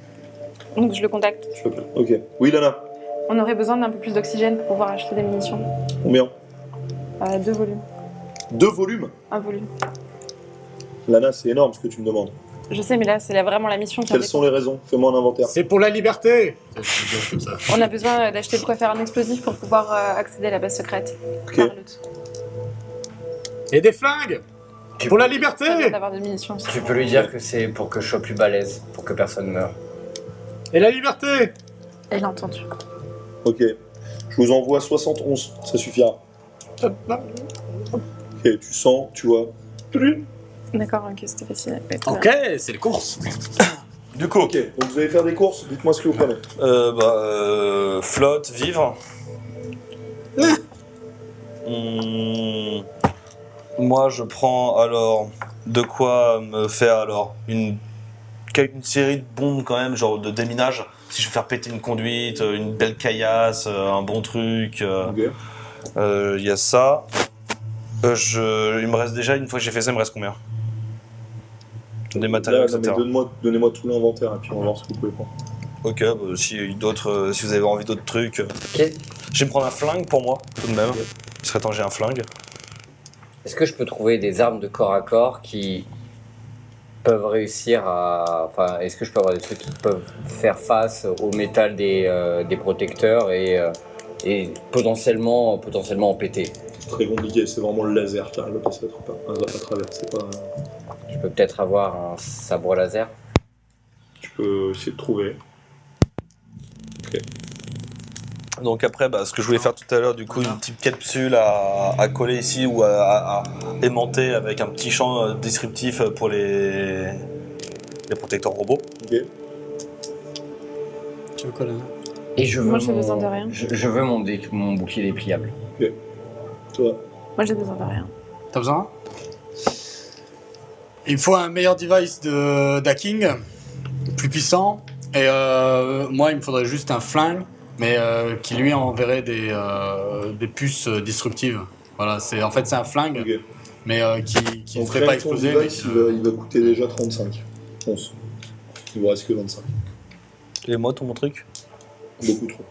Donc je le contacte. Je t'appelle. Ok. Oui, Lana. On aurait besoin d'un peu plus d'oxygène pour pouvoir acheter des munitions. Combien 2 volumes. 2 volumes. 1 volume. Lana, c'est énorme ce que tu me demandes. Je sais, mais là, c'est vraiment la mission qui en Quelles dépend. sont les raisons? Fais-moi un inventaire. C'est pour la liberté. C'est bien comme ça. On a besoin d'acheter de quoi faire un explosif pour pouvoir accéder à la base secrète. Ok. Par lutte. Et des flingues. Pour la liberté. Ça vient d'avoir des munitions aussi. Tu peux lui dire que c'est pour que je sois plus balèze, pour que personne meure. Et la liberté. Elle a entendu. Ok. Je vous envoie 71. Ça suffira. Ok, tu sens, tu vois. D'accord, ok, c'était facile. Ouais, très Ok, bien. c'est les courses. Du coup, Ok, donc vous allez faire des courses. Dites-moi ce que vous prenez. flotte, vivre. Moi, je prends alors de quoi me faire alors une série de bombes quand même, genre de déminage. Si je veux faire péter une conduite, une belle caillasse, un bon truc. Ok. Il y a ça. Il me reste déjà, une fois que j'ai fait ça, il me reste combien? Des matériaux, Là, non, mais etc. donnez-moi tout l'inventaire et puis on va voir ce que vous pouvez prendre. Ok, bah, si vous avez envie d'autres trucs. Ok. Je vais me prendre un flingue pour moi, tout de même. Il serait temps que j'ai un flingue. Est-ce que je peux trouver des armes de corps à corps qui peuvent réussir à... Enfin, est-ce que je peux avoir des trucs qui peuvent faire face au métal des protecteurs et potentiellement en péter? Très compliqué, c'est vraiment le laser qui arrive à passer à travers. C'est pas... Je peux peut-être avoir un sabre laser? Tu peux essayer de trouver. Donc après, ce que je voulais faire tout à l'heure, du coup, une petite capsule à coller ici ou à aimanter avec un petit champ descriptif pour les protecteurs robots. Ok. Tu veux quoi là? Et je veux Moi, j'ai besoin de rien. Je veux mon bouclier dépliable. Toi, Moi, j'ai besoin de rien. T'as besoin? Il me faut un meilleur device d'hacking, plus puissant. Et moi, il me faudrait juste un flingue, mais qui lui enverrait des puces disruptives. Voilà, c'est un flingue, ok. mais qui ne Donc, ferait pas rien que ton exploser. device, il va coûter déjà 35. 11. Il vous reste que 25. Et moi, tout mon truc. Beaucoup trop.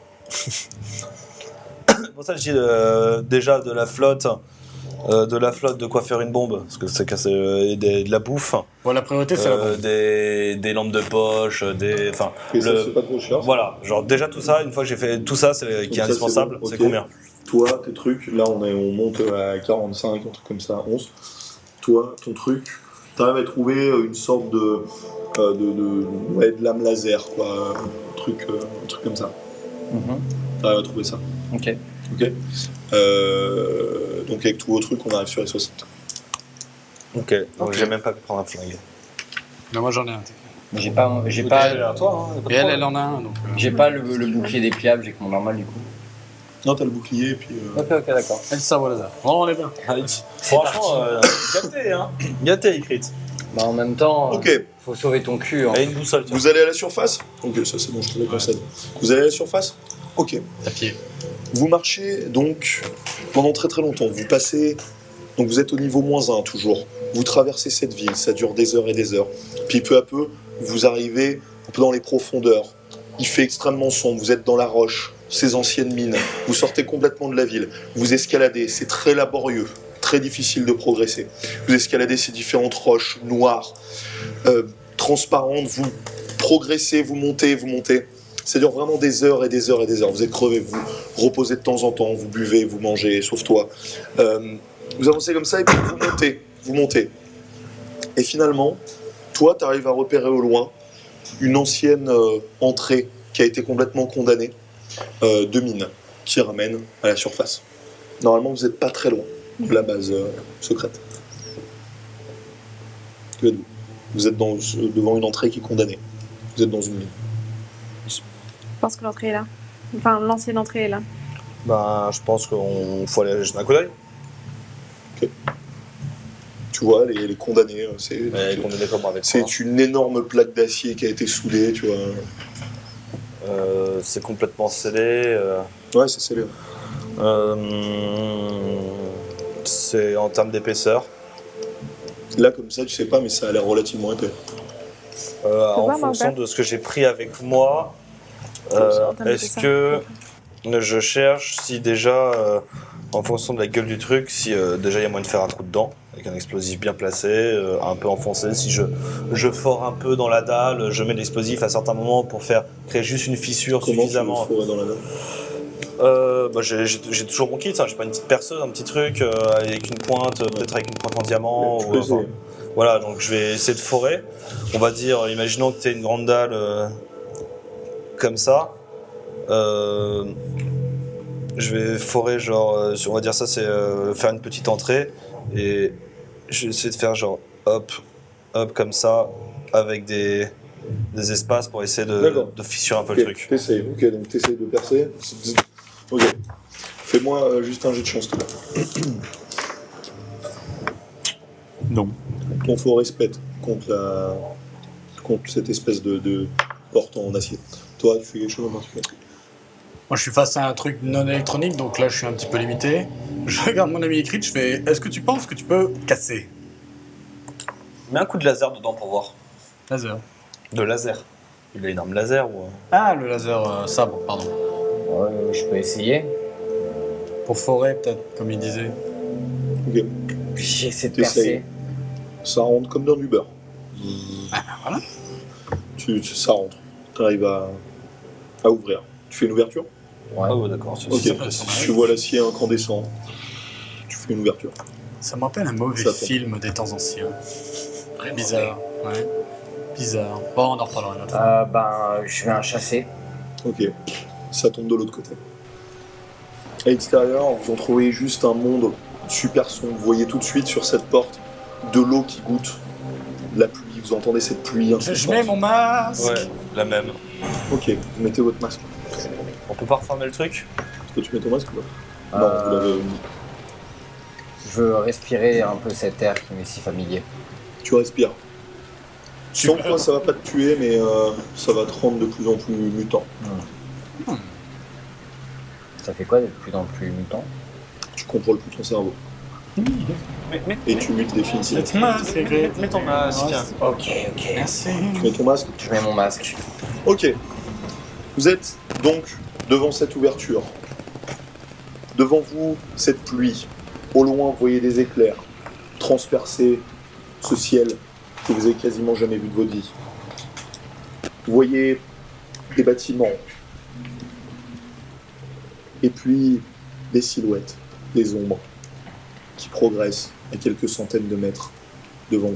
Pour ça, je dis déjà de la flotte, de quoi faire une bombe, parce que c'est de la bouffe, Bon, la priorité, c'est la bombe. des lampes de poche, enfin, Et ça, c'est pas trop cher. voilà, genre déjà tout ça, une fois que j'ai fait tout ça, qui est ça, indispensable, c'est bon, c'est ok. combien? Toi, tes trucs, là on monte à 45, un truc comme ça, 11. Toi, ton truc, t'arrives à trouver une sorte de lame laser, quoi. Un truc comme ça. T'arrives à trouver ça. Ok. Ok. Donc avec tous vos trucs, on arrive sur les 60. Ok, donc j'ai même pas pu prendre un flingue. Mais moi, j'en ai un. Mais j'ai pas à toi, hein, Et elle en a un. Donc, j'ai pas le bouclier dépliable, j'ai que mon normal du coup. Non, t'as le bouclier et puis. Ok, d'accord. elle sabre laser. Bon, on est bien. Franchement, gâté, hein. Gâté, écrite. Bah en même temps, Ok. faut sauver ton cul. Hein. Et une boussole, tiens. Vous allez à la surface. Ok, ça c'est bon, je te le concède. Vous allez à la surface. Ok. À pied. Vous marchez donc pendant très très longtemps. Vous passez, donc vous êtes au niveau -1 toujours. Vous traversez cette ville, ça dure des heures et des heures. Puis peu à peu, vous arrivez un peu dans les profondeurs. Il fait extrêmement sombre, vous êtes dans la roche, ces anciennes mines. Vous sortez complètement de la ville. Vous escaladez, c'est très laborieux, très difficile de progresser. Vous escaladez ces différentes roches noires, transparentes. Vous progressez, vous montez. Ça dure vraiment des heures et des heures et des heures. Vous êtes crevé, vous reposez de temps en temps, vous buvez, vous mangez, sauf toi. Vous avancez comme ça et puis vous montez. Et finalement, toi, tu arrives à repérer au loin une ancienne entrée qui a été complètement condamnée de mine, qui ramène à la surface. Normalement, vous n'êtes pas très loin de la base secrète. Que êtes-vous ? Vous êtes devant une entrée qui est condamnée. Vous êtes dans une mine. Je pense que l'entrée est là. Enfin, l'ancienne entrée est là. Je pense qu'on faut aller jeter un coup d'œil. Tu vois, les condamnés, c'est Condamné comme avec quoi. c'est une énorme plaque d'acier qui a été soudée, tu vois. C'est complètement scellé. Ouais, c'est scellé. C'est en termes d'épaisseur. Là, comme ça, tu sais pas, mais ça a l'air relativement épais. En voir, fonction Marc? de ce que j'ai pris avec moi, En termes est-ce d'épaisseur. que je cherche si déjà, en fonction de la gueule du truc, si déjà il y a moyen de faire un trou dedans, avec un explosif bien placé, un peu enfoncé, si je fore un peu dans la dalle, je mets l'explosif à certains moments pour créer juste une fissure Comment suffisamment. tu le ferais dans la dalle ? J'ai toujours mon kit, hein, j'ai pas une petite perceuse, un petit truc avec une pointe, peut-être avec une pointe en diamant. Tu peux essayer. Voilà, donc je vais essayer de forer. On va dire, imaginons que tu aies une grande dalle comme ça. Je vais forer, genre, on va dire ça, c'est faire une petite entrée. Et je vais essayer de faire genre hop, comme ça, avec des espaces pour essayer de fissurer un peu le truc. T'essayes, ok, donc t'essayes de percer. Ok. Fais-moi juste un jet de chance, tout. Non. Ton faux respect contre cette espèce de porte en acier. Toi, tu fais quelque chose en particulier ? Moi, je suis face à un truc non électronique, donc là, je suis un petit peu limité. Je regarde mon ami écrit, je fais « Est-ce que tu penses que tu peux casser ?» Mets un coup de laser dedans pour voir. Laser. De laser. Il a une arme laser ou... Ah, le laser sabre, pardon. Ouais, je peux essayer. Pour forêt, peut-être, comme il disait. Ok. J'essaie de T'essayes. percer. Ça rentre comme dans du beurre. Ah, voilà. Ça rentre. Tu arrives à ouvrir. Tu fais une ouverture. Ouais. Ah ouais, d'accord. Ok. ça peut être Tu vois l'acier incandescent. Tu fais une ouverture. Ça me rappelle un mauvais Ça tombe. film des temps anciens. Très bizarre. Ouais. Bizarre. Bon, on en reparlera une autre fois. Je vais un chasser. Ok. Ça tombe de l'autre côté. À l'extérieur, vous en trouvez juste un monde super sombre. Vous voyez tout de suite sur cette porte de l'eau qui goûte la pluie. Vous entendez cette pluie Je incessante. mets mon masque. Ouais, la même. Ok, vous mettez votre masque. On peut pas refermer le truc? Est-ce que tu mets ton masque ou pas Non, vous l'avez mis. Je veux respirer un peu cet air qui m'est si familier. Tu respires. Sans quoi ça va pas te tuer, mais ça va te rendre de plus en plus mutant. Ça fait quoi d'être plus dans le plus mutant? Tu contrôles plus ton cerveau. Et tu mutes définitivement. Ton masque, Mets ton masque. Ok, ok. Merci. Tu mets ton masque. Je mets mon masque. Ok. Vous êtes donc devant cette ouverture. Devant vous, cette pluie. Au loin, vous voyez des éclairs transpercer ce ciel que vous avez quasiment jamais vu de votre vie. Vous voyez des bâtiments. Et puis des silhouettes, des ombres qui progressent à quelques centaines de mètres devant vous.